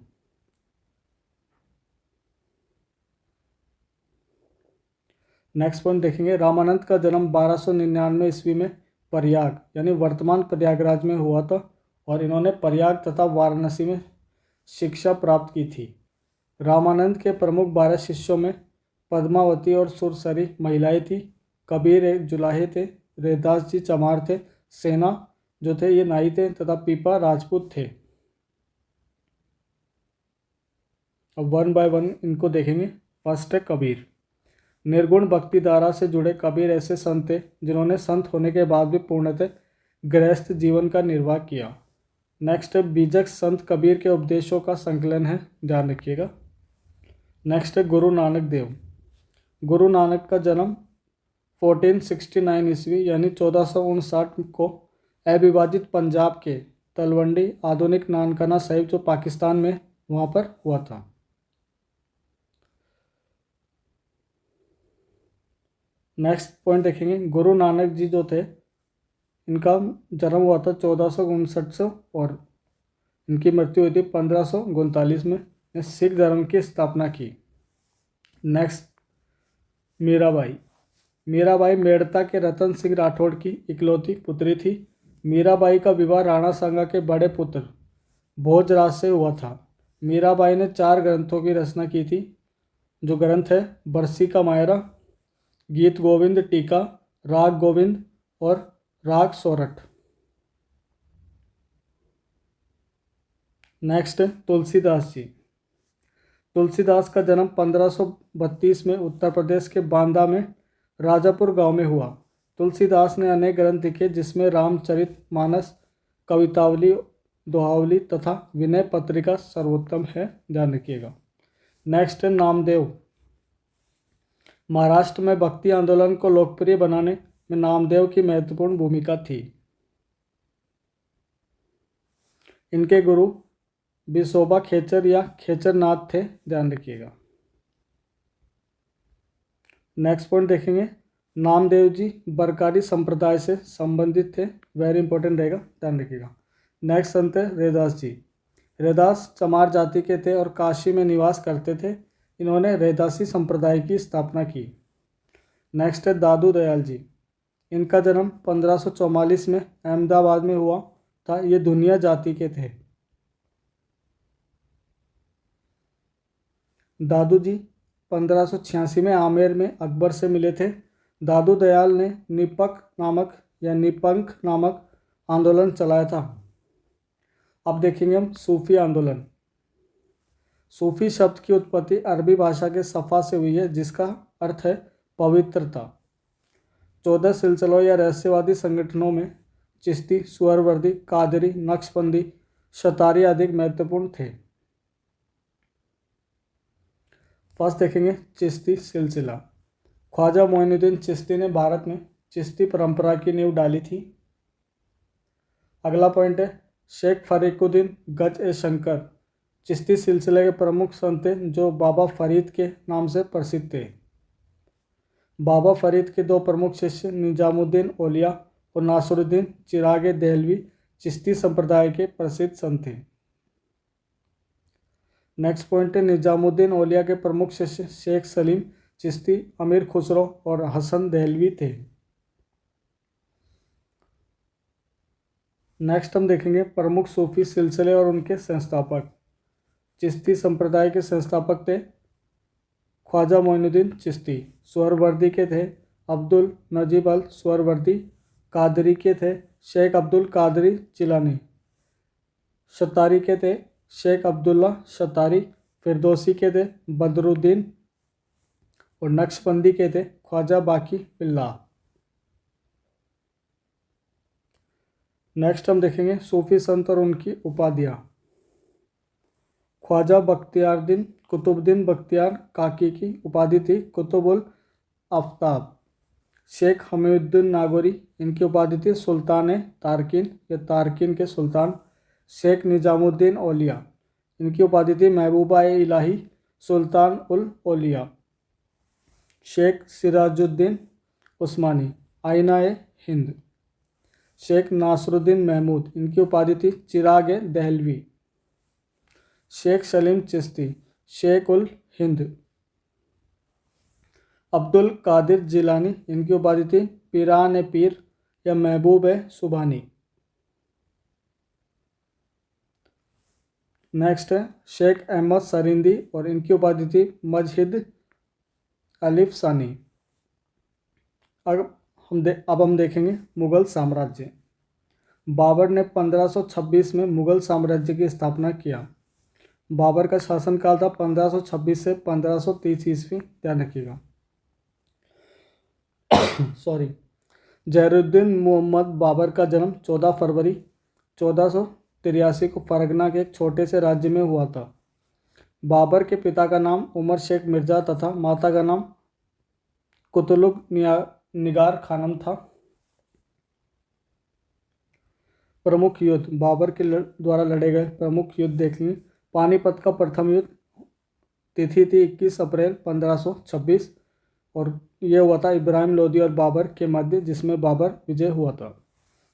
S1: नेक्स्ट पॉइंट देखेंगे, रामानंद का जन्म 1299 ईस्वी में प्रयाग यानी वर्तमान प्रयागराज में हुआ था और इन्होंने प्रयाग तथा वाराणसी में शिक्षा प्राप्त की थी। रामानंद के प्रमुख 12 शिष्यों में पद्मावती और सुरसरी महिलाएं थी। कबीर एक जुलाहे थे, रैदास जी चमार थे, सेना जो थे ये नाई थे तथा पीपा राजपूत थे। अब वन बाय वन इनको देखेंगे। फर्स्ट है कबीर। निर्गुण भक्ति धारा से जुड़े कबीर ऐसे संत थे जिन्होंने संत होने के बाद भी पूर्णतः गृहस्थ जीवन का निर्वाह किया। नेक्स्ट है बीजक संत कबीर के उपदेशों का संकलन है, ध्यान रखिएगा। नेक्स्ट है गुरु नानक देव। गुरु नानक का जन्म 1469 ईस्वी यानी 1459 को अविभाजित पंजाब के तलवंडी आधुनिक नानकाना साहिब जो पाकिस्तान में वहाँ पर हुआ था। नेक्स्ट पॉइंट देखेंगे, गुरु नानक जी जो थे इनका जन्म हुआ था 1459 और इनकी मृत्यु हुई थी 1539 में। सिख धर्म की स्थापना की। नेक्स्ट मीराबाई। मीराबाई मेड़ता के रतन सिंह राठौड़ की इकलौती पुत्री थी। मीराबाई का विवाह राणा सांगा के बड़े पुत्र भोजराज से हुआ था। मीराबाई ने 4 ग्रंथों की रचना की थी, जो ग्रंथ है बरसी का मायरा, गीत गोविंद टीका, राग गोविंद और राग सोरठ। नेक्स्ट तुलसीदास जी। तुलसीदास का जन्म 1532 में उत्तर प्रदेश के बांदा में राजापुर गांव में हुआ। तुलसीदास ने अनेक ग्रंथ लिखे जिसमें रामचरितमानस, कवितावली, दोहावली तथा विनय पत्रिका सर्वोत्तम है, ध्यान रखिएगा। नेक्स्ट है नामदेव। महाराष्ट्र में भक्ति आंदोलन को लोकप्रिय बनाने में नामदेव की महत्वपूर्ण भूमिका थी। इनके गुरु विसोबा खेचर या खेचरनाथ थे, ध्यान रखिएगा। नेक्स्ट पॉइंट देखेंगे, नामदेव जी बरकारी संप्रदाय से संबंधित थे, वेरी इंपॉर्टेंट रहेगा, ध्यान रखिएगा। नेक्स्ट संत है रैदास जी। रैदास चमार जाति के थे और काशी में निवास करते थे। इन्होंने रैदासी संप्रदाय की स्थापना की। नेक्स्ट है दादू दयाल जी। इनका जन्म 1544 में अहमदाबाद में हुआ था। ये दुनिया जाति के थे। दादू जी 1586 में आमेर में अकबर से मिले थे। दादू दयाल ने निपंख नामक आंदोलन चलाया था। अब देखेंगे हम सूफी आंदोलन। सूफी शब्द की उत्पत्ति अरबी भाषा के सफ़ा से हुई है, जिसका अर्थ है पवित्रता। 14 सिलसिलों या रहस्यवादी संगठनों में चिश्ती, सुहरवर्दी, कादरी, नक्शबंदी, शतारी आदि महत्वपूर्ण थे। फर्स्ट देखेंगे चिश्ती सिलसिला। ख्वाजा मोइनुद्दीन चिश्ती ने भारत में चिश्ती परंपरा की नींव डाली थी। अगला पॉइंट है शेख फरीकुद्दीन गज ए शंकर। चिश्ती सिलसिले के प्रमुख संत थे जो बाबा फरीद के नाम से प्रसिद्ध थे। बाबा फरीद के 2 प्रमुख शिष्य निजामुद्दीन औलिया और नासरुद्दीन चिरागे देहलवी चिश्ती संप्रदाय के प्रसिद्ध संत थे। नेक्स्ट पॉइंट है निजामुद्दीन औलिया के प्रमुख शिष्य शेख सलीम चिश्ती, अमीर खुसरो और हसन देहलवी थे। नेक्स्ट हम देखेंगे प्रमुख सूफी सिलसिले और उनके संस्थापक। चिश्ती संप्रदाय के संस्थापक थे ख्वाजा मोइनुद्दीन चिश्ती। स्वरवर्दी के थे अब्दुल नजीब अल स्वरवर्दी। कादरी के थे शेख अब्दुल कादरी जिलानी। शतारी के थे शेख अब्दुल्ला शतारी। फिरदौसी के थे बदरुद्दीन। और नक्शबंदी के थे ख्वाजा बाकी बिल्ला। नेक्स्ट हम देखेंगे सूफी संत और उनकी उपाधियाँ। ख्वाजा बख्तियारुद्दीन कुतुबुद्दीन बख्तियार काकी की उपाधि थी कुतुबुल आफ्ताब। शेख हमीदुद्दीन नागौरी, इनकी उपाधि थी सुल्तान तारकिन या तारकिन के सुल्तान। शेख निजामुद्दीन औलिया, इनकी उपाधि थी महबूबा इलाही सुल्तान उल औलिया। शेख सिराजुद्दीन उस्मानी, आइना हिंद। शेख नासरुद्दीन महमूद, इनकी उपाधि थी चिराग दहलवी। शेख सलीम चिश्ती, शेख उल हिंद। अब्दुल कादिर जिलानी, इनकी उपाधि थी पीरान पीर या महबूब सुबहानी। नेक्स्ट है शेख अहमद सरिंदी और इनकी उपाधि थी मजहिद अलिफ सानी। अब हम देखेंगे मुगल साम्राज्य। बाबर ने 1526 में मुगल साम्राज्य की स्थापना किया। बाबर का शासनकाल था 1526 से 1530 ईस्वी, ध्यान रखिएगा। सॉरी। जहरुद्दीन मोहम्मद बाबर का जन्म 14 फरवरी 1483 को फरगना के एक छोटे से राज्य में हुआ था। बाबर के पिता का नाम उमर शेख मिर्ज़ा तथा माता का नाम कुतुलुग निगार खानम था। प्रमुख युद्ध, बाबर के द्वारा लड़े गए प्रमुख युद्ध देख लें। पानीपत का प्रथम युद्ध, तिथि थी 21 अप्रैल 1526 और यह हुआ था इब्राहिम लोदी और बाबर के मध्य, जिसमें बाबर विजय हुआ था।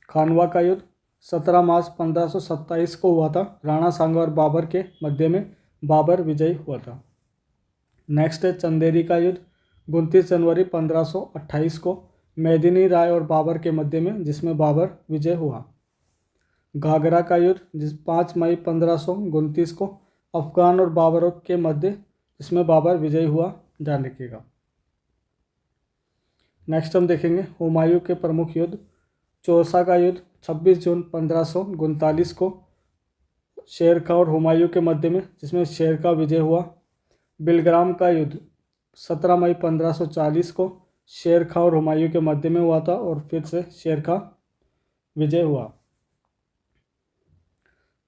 S1: खानवा का युद्ध 17 मार्च 1527 को हुआ था। राणा सांगा और बाबर के मध्य में बाबर विजयी हुआ था। नेक्स्ट है चंदेरी का युद्ध 29 जनवरी 1528 को मेदिनी राय और बाबर के मध्य में, जिसमें बाबर विजय हुआ। घाघरा का युद्ध 5 मई 1529 को अफगान और बाबर के मध्य, जिसमें बाबर विजयी हुआ, ध्यान रखिएगा। नेक्स्ट हम देखेंगे हुमायूं के प्रमुख युद्ध। चौसा का युद्ध 26 जून 1539 को शेर खां और हुमायूं के मध्य में, जिसमें शेर खां विजय हुआ। बिलग्राम का युद्ध 17 मई 1540 को शेर खां और हुमायूं के मध्य में हुआ था और फिर से शेर खां विजय हुआ।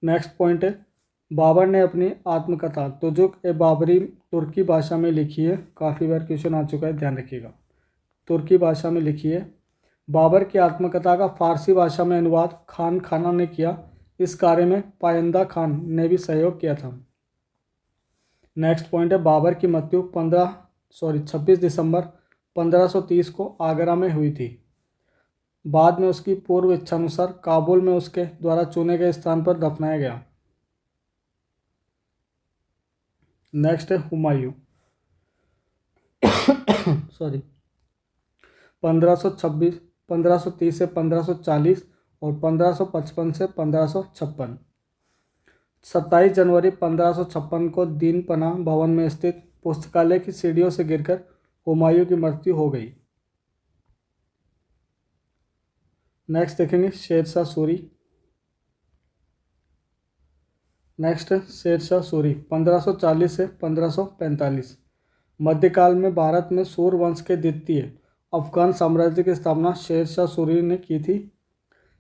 S1: नेक्स्ट पॉइंट है बाबर ने अपनी आत्मकथा तुजुक ए बाबरी तुर्की भाषा में लिखी है। काफ़ी बार क्वेश्चन आ चुका है, ध्यान रखिएगा। तुर्की भाषा में लिखी है। बाबर की आत्मकथा का फारसी भाषा में अनुवाद खान खाना ने किया। इस कार्य में पायंदा खान ने भी सहयोग किया था। नेक्स्ट पॉइंट है बाबर की मृत्यु 26 दिसंबर 1530 को आगरा में हुई थी। बाद में उसकी पूर्व इच्छानुसार काबुल में उसके द्वारा चुने गए स्थान पर दफनाया गया। नेक्स्ट है हुमायूं 1530 से 1540 और 1555 से 1556। 27 जनवरी 1556 को दीन पनाह भवन में स्थित पुस्तकालय की सीढ़ियों से गिरकर हुमायूं की मृत्यु हो गई। नेक्स्ट देखेंगे शेरशाह सूरी। नेक्स्ट शेरशाह सूरी 1540 से 1545। मध्यकाल में भारत में सूर वंश के द्वितीय अफगान साम्राज्य की स्थापना शेरशाह सूरी ने की थी।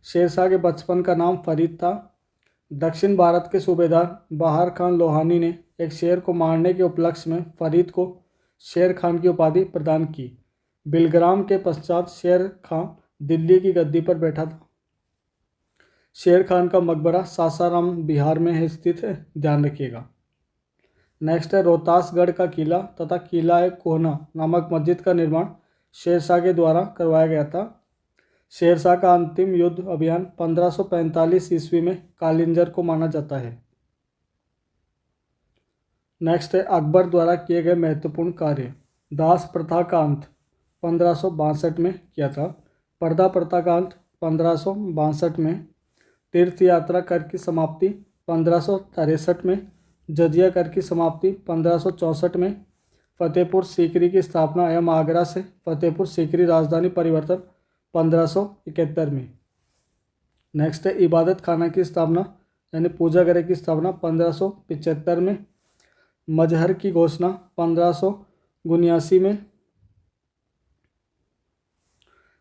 S1: शेरशाह के बचपन का नाम फरीद था। दक्षिण भारत के सूबेदार बहार खान लोहानी ने एक शेर को मारने के उपलक्ष्य में फरीद को शेर खान की उपाधि प्रदान की। बिलग्राम के पश्चात शेर खान दिल्ली की गद्दी पर बैठा था। शेर खान का मकबरा सासाराम बिहार में स्थित है, ध्यान रखिएगा। नेक्स्ट है रोहतासगढ़ का किला तथा किला कोहना नामक मस्जिद का निर्माण शेरशाह के द्वारा करवाया गया था। शेरशाह का अंतिम युद्ध अभियान 1545 ईस्वी में कालिंजर को माना जाता है। नेक्स्ट है अकबर द्वारा किए गए महत्वपूर्ण कार्य। दास प्रथा का अंत 1562 में किया था। पर्दा प्रथा का अंत 1562 में। तीर्थ यात्रा कर की समाप्ति 1563 में, जजिया कर की समाप्ति 1564 में, फतेहपुर सीकरी की स्थापना एवं आगरा से फतेहपुर सीकरी राजधानी परिवर्तन 1571 में। नेक्स्ट है इबादत खाना की स्थापना यानी पूजा गृह की स्थापना 1575 में, मजहर की घोषणा 1579 में,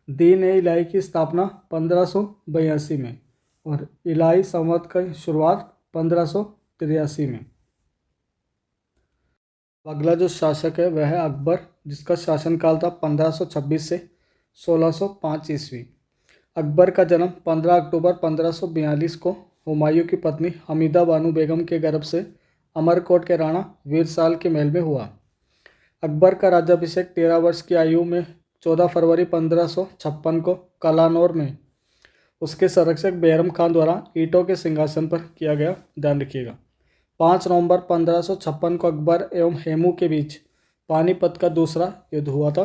S1: दीन ए इलाही की स्थापना 1582 में और इलाही संवत की शुरुआत 1583 में। अगला जो शासक है वह है अकबर, जिसका शासनकाल था 1526 से 1605 ईस्वी। अकबर का जन्म 15 अक्टूबर 1542 को हुमायूं की पत्नी हमीदा बानो बेगम के गर्भ से अमरकोट के राणा वीरसाल के महल में हुआ। अकबर का राज्याभिषेक 13 वर्ष की आयु में 14 फरवरी 1556 को कलानौर में उसके संरक्षक बैरम खान द्वारा ईंटों के सिंहासन पर किया गया। ध्यान रखिएगा। 5 नवंबर 1556 को अकबर एवं हेमू के बीच पानीपत का दूसरा युद्ध हुआ था।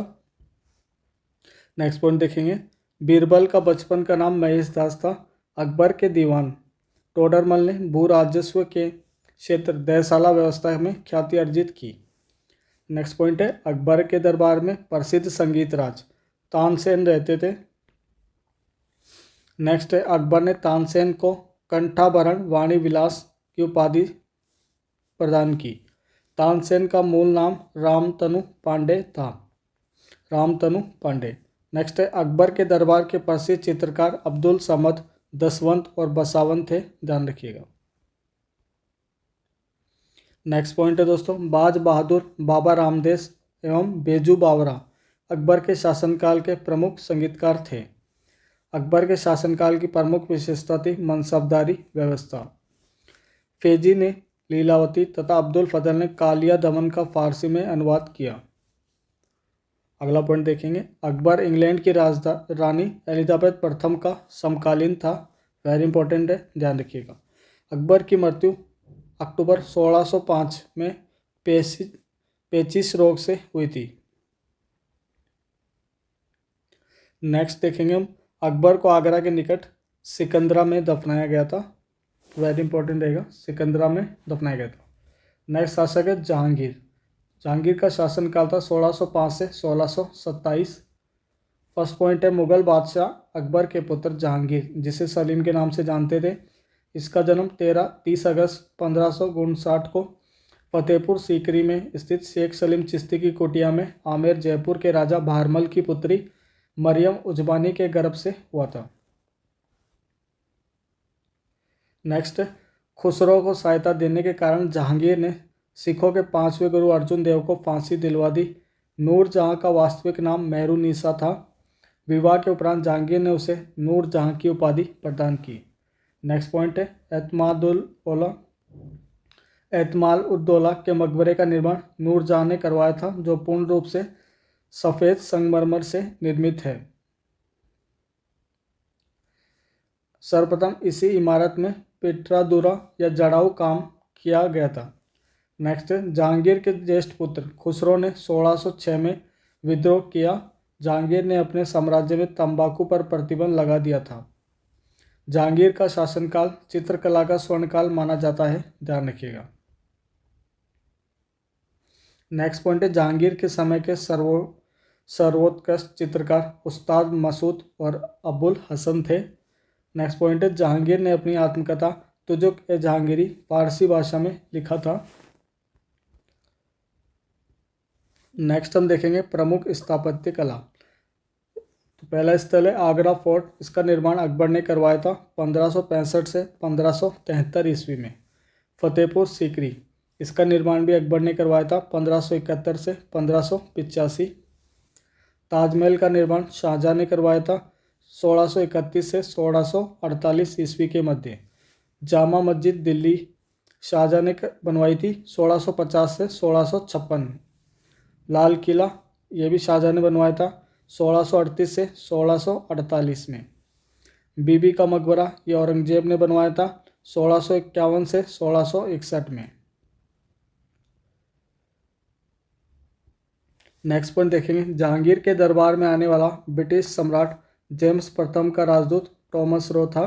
S1: नेक्स्ट पॉइंट देखेंगे। बीरबल का बचपन का नाम महेश दास था। अकबर के दीवान टोडरमल ने भू राजस्व के क्षेत्र दहसाला व्यवस्था में ख्याति अर्जित की। नेक्स्ट पॉइंट है अकबर के दरबार में प्रसिद्ध संगीत राज तानसेन रहते थे। नेक्स्ट है अकबर ने तानसेन को कंठाभरण वाणी विलास की उपाधि प्रदान की। तानसेन का मूल नाम रामतनु पांडे था। रामतनु पांडे। नेक्स्ट है अकबर के दरबार के प्रसिद्ध चित्रकार अब्दुल समद, दसवंत और बसावंत थे। ध्यान रखिएगा। नेक्स्ट पॉइंट है दोस्तों बाज बहादुर, बाबा रामदेस एवं बेजू बावरा अकबर के शासनकाल के प्रमुख संगीतकार थे। अकबर के शासनकाल की प्रमुख विशेषता थी मनसबदारी व्यवस्था। फेजी ने लीलावती तथा अब्दुल फजल ने कालिया दमन का फारसी में अनुवाद किया। अगला पॉइंट देखेंगे। अकबर इंग्लैंड की रानी एलिजाबेथ प्रथम का समकालीन था। वेरी इंपॉर्टेंट है, ध्यान रखिएगा। अकबर की मृत्यु अक्टूबर 1605 में पेचिश रोग से हुई थी। नेक्स्ट देखेंगे हम अकबर को आगरा के निकट सिकंदरा में दफनाया गया था। वेरी इंपॉर्टेंट रहेगा, सिकंदरा में दफनाया गया था। नेक्स्ट शासक है जहांगीर। जहांगीर का शासनकाल था 1605 से 1627। फर्स्ट पॉइंट है मुगल बादशाह अकबर के पुत्र जहांगीर, जिसे सलीम के नाम से जानते थे। इसका जन्म 30 अगस्त 1559 को फतेहपुर सीकरी में स्थित शेख सलीम चिश्ती की कुटिया में आमेर जयपुर के राजा भारमल की पुत्री मरियम उजबानी के गर्भ से हुआ था। नेक्स्ट खुसरो को सहायता देने के कारण जहांगीर ने सिखों के 5वें गुरु अर्जुन देव को फांसी दिलवा दी। नूरजहां का वास्तविक नाम मेहरुन्निसा था। विवाह के उपरांत जहांगीर ने उसे नूरजहां की उपाधि प्रदान की। नेक्स्ट पॉइंट है एतमाल उद्दौला के मकबरे का निर्माण नूरजहां ने करवाया था, जो पूर्ण रूप से सफ़ेद संगमरमर से निर्मित है। सर्वप्रथम इसी इमारत में पिटरादुरा या जड़ाऊ काम किया गया था। नेक्स्ट जहांगीर के ज्येष्ठ पुत्र खुसरो ने 1606 में विद्रोह किया। जहांगीर ने अपने साम्राज्य में तंबाकू पर प्रतिबंध लगा दिया था। जहांगीर का शासनकाल चित्रकला का स्वर्णकाल माना जाता है। ध्यान रखिएगा। नेक्स्ट पॉइंट है जहांगीर के समय के सर्वोत्कृष्ट चित्रकार उस्ताद मसूद और अबुल हसन थे। नेक्स्ट पॉइंट है जहांगीर ने अपनी आत्मकथा तुजुक ए जहांगीरी फारसी भाषा में लिखा था। नेक्स्ट हम देखेंगे प्रमुख स्थापत्य कला। तो पहला स्थल है आगरा फोर्ट। इसका निर्माण अकबर ने करवाया था 1565 से 1573 ईस्वी में। फतेहपुर सीकरी, इसका निर्माण भी अकबर ने करवाया था 1571 से 1585। ताजमहल का निर्माण शाहजहां ने करवाया था 1631 से 1648 ईस्वी के मध्य। जामा मस्जिद दिल्ली शाहजहां ने बनवाई थी 1650 से 1656। लाल किला ये भी शाहजहां ने बनवाया था 1638 से 1648 में। बीबी का मकबरा ये औरंगजेब ने बनवाया था 1651 से 1661 में। नेक्स्ट पॉइंट देखेंगे जहांगीर के दरबार में आने वाला ब्रिटिश सम्राट जेम्स प्रथम का राजदूत टॉमस रो था।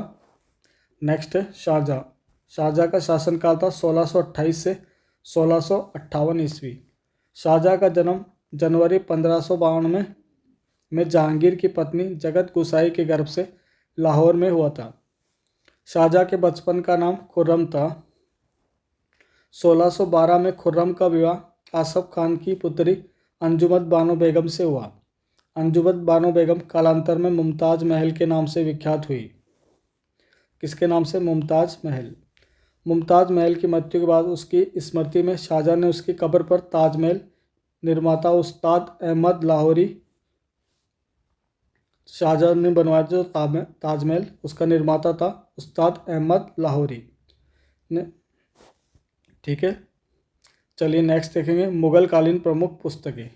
S1: नेक्स्ट है शाहजहाँ। शाहजहाँ का शासनकाल था 1628 से 1658 ईस्वी। शाहजहाँ का जन्म जनवरी 1592 में जहांगीर की पत्नी जगत गुसाई के गर्भ से लाहौर में हुआ था। शाहजहाँ के बचपन का नाम खुर्रम था। 1612 में खुर्रम का विवाह आसफ खान की पुत्री अंजुमन बानो बेगम से हुआ। अंजुमन बानो बेगम कालांतर में मुमताज महल के नाम से विख्यात हुई। किसके नाम से? मुमताज महल। मुमताज महल की मृत्यु के बाद उसकी स्मृति में शाहजहाँ ने उसकी कब्र पर ताजमहल निर्माता उस्ताद अहमद लाहौरी, शाहजहाँ ने बनवाया जो ताजमहल, उसका निर्माता था उस्ताद अहमद लाहौरी ने। ठीक है, चलिए नेक्स्ट देखेंगे मुगल कालीन प्रमुख पुस्तकें।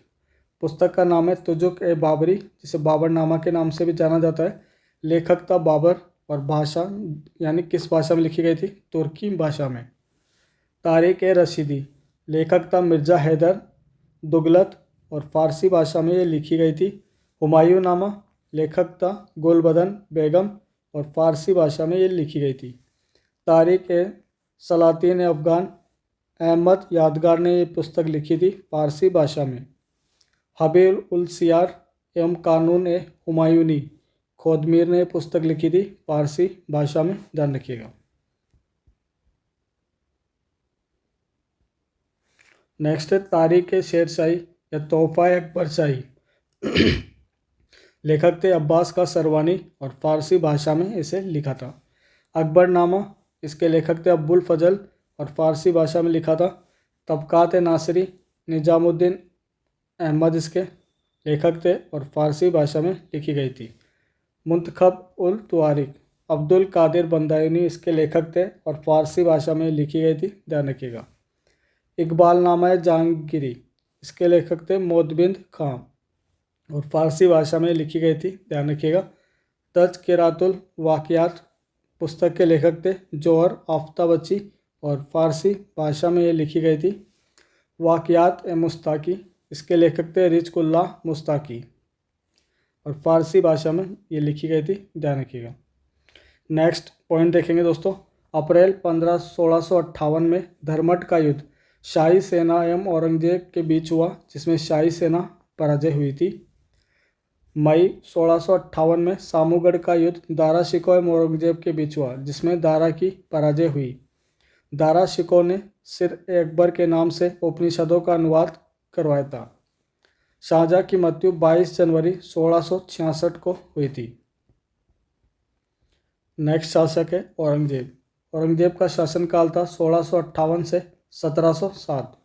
S1: पुस्तक का नाम है तुजुक ए बाबरी, जिसे बाबरनामा के नाम से भी जाना जाता है। लेखक था बाबर और भाषा यानी किस भाषा में लिखी गई थी? तुर्की भाषा में। तारिक ए रशीदी, लेखक था मिर्ज़ा हैदर दुगलत और फारसी भाषा में ये लिखी गई थी। हुमायूं नामा, लेखक था गुलबदन बेगम और फारसी भाषा में ये लिखी गई थी। तारिक ए सलातीन अफ़गान, अहमद यादगार ने ये पुस्तक लिखी थी फारसी भाषा में। हबील उल सियार एवं कानून ए हुमायूनी, खोदमीर ने पुस्तक लिखी थी फारसी भाषा में, ध्यान रखिएगा। नेक्स्ट है तारीख ए शेरशाही या तोहफा अकबर शाही। लेखक थे अब्बास का सरवानी और फारसी भाषा में इसे लिखा था। अकबरनामा, इसके लेखक थे अब्बुल फजल और फारसी भाषा में लिखा था। तबकात नासिरी, निजामुद्दीन अहमद इसके लेखक थे और फारसी भाषा में लिखी गई थी। मुंतखब उल तुआरिक, अब्दुल कादिर बंदायूनी इसके लेखक थे और फारसी भाषा में लिखी गई थी, ध्यान रखिएगा। इकबाल नामा जहांगीरी, इसके लेखक थे मोतबिंद खां और फारसी भाषा में लिखी गई थी, ध्यान रखिएगा। तज़किरातुल वाक़ियात, पुस्तक के लेखक थे जौहर आफ्ताबची और फारसी भाषा में ये लिखी गई थी। वाक़ियात ए मुस्ताकी, इसके लेखक थे रिज़कुल्लाह मुस्ताकी और फारसी भाषा में ये लिखी गई थी, ध्यान रखिएगा। नेक्स्ट पॉइंट देखेंगे दोस्तों। अप्रैल 15 1658 में धर्मट का युद्ध शाही सेना एवं औरंगजेब के बीच हुआ, जिसमें शाही सेना पराजय हुई थी। मई 1658 में सामूगढ़ का युद्ध दारा शिकोह एवं औरंगजेब के बीच हुआ, जिसमें दारा की पराजय हुई। दारा शिकोह ने सिर ए अकबर के नाम से उपनिषदों का अनुवाद करवाया था। शाहजहाँ की मृत्यु 22 जनवरी 1666 को हुई थी। नेक्स्ट शासक है औरंगजेब। औरंगजेब का शासनकाल था 1658 से 1707।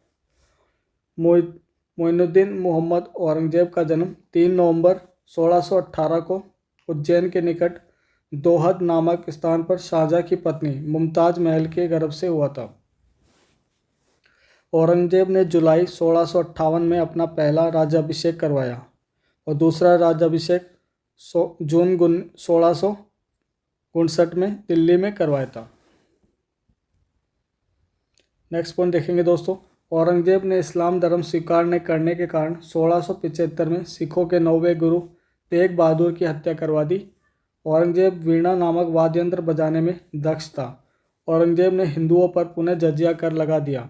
S1: मोइनुद्दीन मोहम्मद औरंगजेब का जन्म 3 नवंबर 1618 को उज्जैन के निकट दोहद नामक स्थान पर शाहजहाँ की पत्नी मुमताज महल के गर्भ से हुआ था। औरंगजेब ने जुलाई 1658 में अपना पहला राज्याभिषेक करवाया और दूसरा राज्याभिषेक जून 1659 में दिल्ली में करवाया था। नेक्स्ट पॉइंट देखेंगे दोस्तों। औरंगजेब ने इस्लाम धर्म स्वीकार न करने के कारण 1675 में सिखों के 9वें गुरु तेग बहादुर की हत्या करवा दी। औरंगजेब वीणा नामक वाद्य यंत्र बजाने में दक्ष था। औरंगजेब ने हिंदुओं पर पुनः जजिया कर लगा दिया।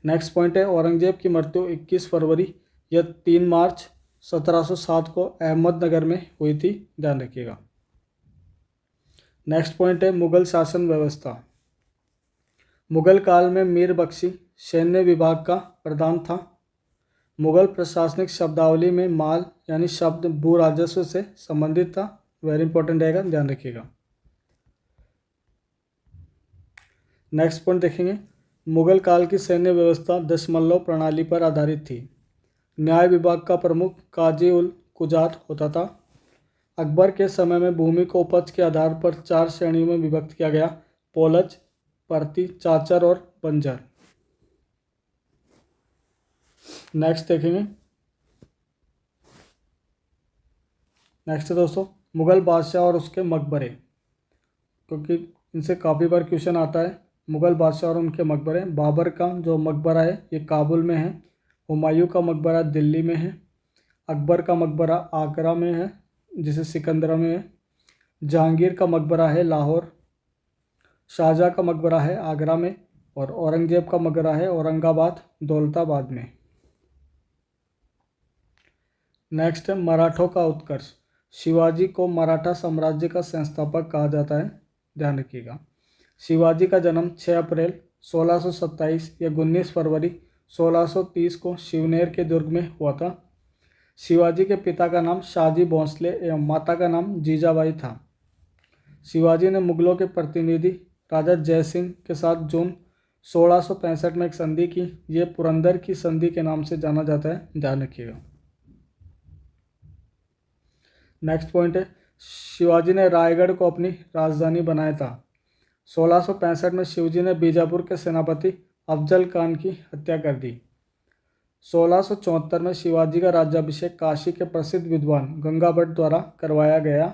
S1: नेक्स्ट पॉइंट है औरंगजेब की मृत्यु 21 फरवरी या 3 मार्च 1707 को अहमदनगर में हुई थी, ध्यान रखिएगा। नेक्स्ट पॉइंट है मुगल शासन व्यवस्था। मुगल काल में मीर बख्शी सैन्य विभाग का प्रधान था। मुगल प्रशासनिक शब्दावली में माल यानी शब्द भू राजस्व से संबंधित था, वेरी इंपॉर्टेंट रहेगा, ध्यान रखिएगा। नेक्स्ट पॉइंट देखेंगे। मुगल काल की सैन्य व्यवस्था दशमलव प्रणाली पर आधारित थी। न्याय विभाग का प्रमुख काजी उल कुजात होता था। अकबर के समय में भूमि को उपज के आधार पर 4 श्रेणियों में विभक्त किया गया: पोलज, परती, चाचर और बंजर। नेक्स्ट देखेंगे। नेक्स्ट है दोस्तों मुगल बादशाह और उसके मकबरे, क्योंकि इनसे काफ़ी बार क्वेश्चन आता है। मुगल बादशाह और उनके मकबरे। बाबर का जो मकबरा है ये काबुल में है। हुमायूं का मकबरा दिल्ली में है। अकबर का मकबरा आगरा में है, जिसे सिकंदरा में है। जहांगीर का मकबरा है लाहौर। शाहजहाँ का मकबरा है आगरा में और औरंगजेब का मकबरा है औरंगाबाद दौलताबाद में। नेक्स्ट है मराठों का उत्कर्ष। शिवाजी को मराठा साम्राज्य का संस्थापक कहा जाता है, ध्यान रखिएगा। शिवाजी का जन्म 6 अप्रैल 1627 या 19 फरवरी 1630 को शिवनेर के दुर्ग में हुआ था। शिवाजी के पिता का नाम शाहजी भोंसले एवं माता का नाम जीजाबाई था। शिवाजी ने मुगलों के प्रतिनिधि राजा जयसिंह के साथ जून 1665 में एक संधि की। ये पुरंदर की संधि के नाम से जाना जाता है, ध्यान रखिएगा। नेक्स्ट पॉइंट है शिवाजी ने रायगढ़ को अपनी राजधानी बनाया था। 1665 में शिवाजी ने बीजापुर के सेनापति अफजल खान की हत्या कर दी। 1674 में शिवाजी का राज्याभिषेक काशी के प्रसिद्ध विद्वान गंगा भट्ट द्वारा करवाया गया।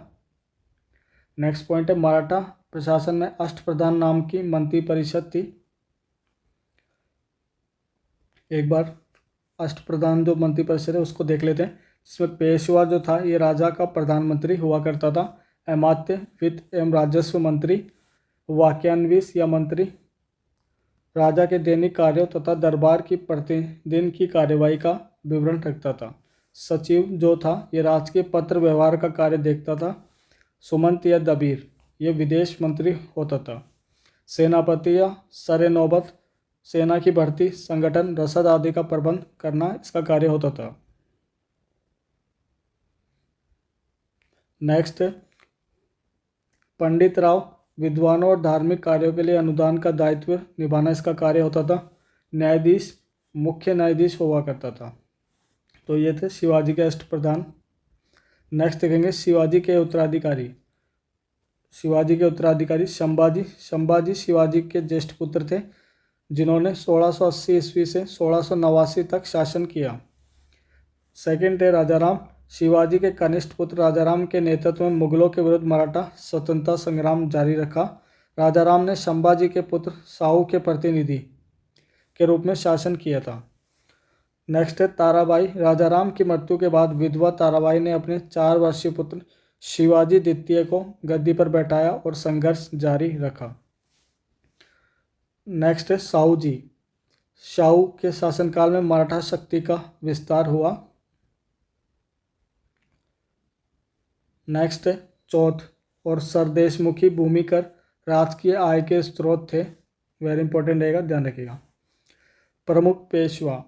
S1: नेक्स्ट पॉइंट है मराठा प्रशासन में अष्टप्रधान नाम की मंत्री परिषद थी। एक बार अष्टप्रधान जो मंत्री परिषद है उसको देख लेते हैं, जिसमें पेशवा जो था ये राजा का प्रधानमंत्री हुआ करता था, अमात्य, वित्त एवं राजस्व मंत्री, वाक्यान्वित या मंत्री राजा के दैनिक कार्यों तथा दरबार की प्रतिदिन की कार्यवाही का विवरण रखता था। सचिव जो था ये राजकीय पत्र व्यवहार का कार्य देखता था। सुमंत या दबीर ये विदेश मंत्री होता था। सेनापति या सरे-नौबत सेना की भर्ती, संगठन, रसद आदि का प्रबंध करना इसका कार्य होता था। नेक्स्ट पंडित राव विद्वानों और धार्मिक कार्यों के लिए अनुदान का दायित्व निभाना इसका कार्य होता था। न्यायाधीश मुख्य न्यायाधीश हुआ करता था। तो ये थे शिवाजी के अष्टप्रधान। नेक्स्ट देखेंगे शिवाजी के उत्तराधिकारी। शिवाजी के उत्तराधिकारी संभाजी शिवाजी के ज्येष्ठ पुत्र थे, जिन्होंने 1680 ईस्वी से 1689 तक शासन किया। सेकंड थे राजाराम। शिवाजी के कनिष्ठ पुत्र राजाराम के नेतृत्व में मुगलों के विरुद्ध मराठा स्वतंत्रता संग्राम जारी रखा। राजाराम ने संभाजी के पुत्र साहू के प्रतिनिधि के रूप में शासन किया था। नेक्स्ट है ताराबाई। राजाराम की मृत्यु के बाद विधवा ताराबाई ने अपने 4 वर्षीय पुत्र शिवाजी द्वितीय को गद्दी पर बैठाया और संघर्ष जारी रखा। नेक्स्ट है साहू जी। शाहू के शासनकाल में मराठा शक्ति का विस्तार हुआ। नेक्स्ट है चौथ और सरदेशमुखी भूमिकर राजकीय आय के स्रोत थे, वेरी इंपॉर्टेंट रहेगा, ध्यान रखिएगा। प्रमुख पेशवा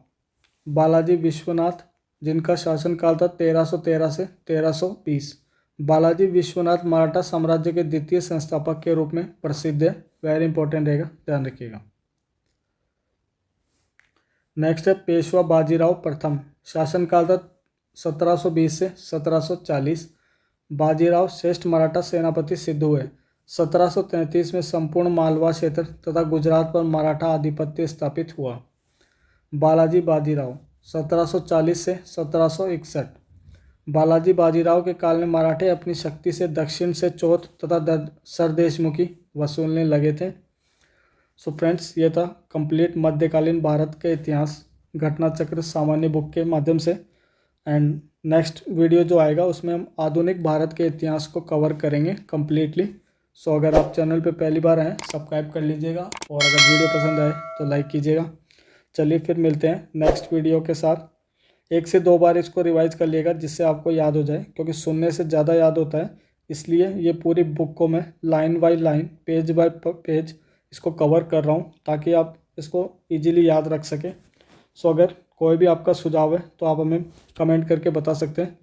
S1: बालाजी विश्वनाथ, जिनका शासनकाल था 1313 से 1320। बालाजी विश्वनाथ मराठा साम्राज्य के द्वितीय संस्थापक के रूप में प्रसिद्ध है, वेरी इंपॉर्टेंट रहेगा, ध्यान रखिएगा। नेक्स्ट है पेशवा बाजीराव प्रथम, शासनकाल था 1720 से 1740। बाजीराव श्रेष्ठ मराठा सेनापति सिद्ध हुए। 1733 में संपूर्ण मालवा क्षेत्र तथा गुजरात पर मराठा आधिपत्य स्थापित हुआ। बालाजी बाजीराव 1740 से 1761। बालाजी बाजीराव के काल में मराठे अपनी शक्ति से दक्षिण से चौथ तथा सरदेशमुखी वसूलने लगे थे। सो फ्रेंड्स, ये था कंप्लीट मध्यकालीन भारत के इतिहास घटना चक्र सामान्य बुक के माध्यम से। एंड नेक्स्ट वीडियो जो आएगा उसमें हम आधुनिक भारत के इतिहास को कवर करेंगे कम्प्लीटली। सो अगर आप चैनल पे पहली बार आए सब्सक्राइब कर लीजिएगा और अगर वीडियो पसंद आए तो लाइक कीजिएगा। चलिए फिर मिलते हैं नेक्स्ट वीडियो के साथ। 1 से 2 बार इसको रिवाइज कर लिएगा जिससे आपको याद हो जाए, क्योंकि सुनने से ज़्यादा याद होता है। इसलिए ये पूरी बुक को मैं line by line, page bye page इसको कवर कर रहा हूँ ताकि आप इसको ईजिली याद रख सकें। सो अगर कोई भी आपका सुझाव है तो आप हमें कमेंट करके बता सकते हैं।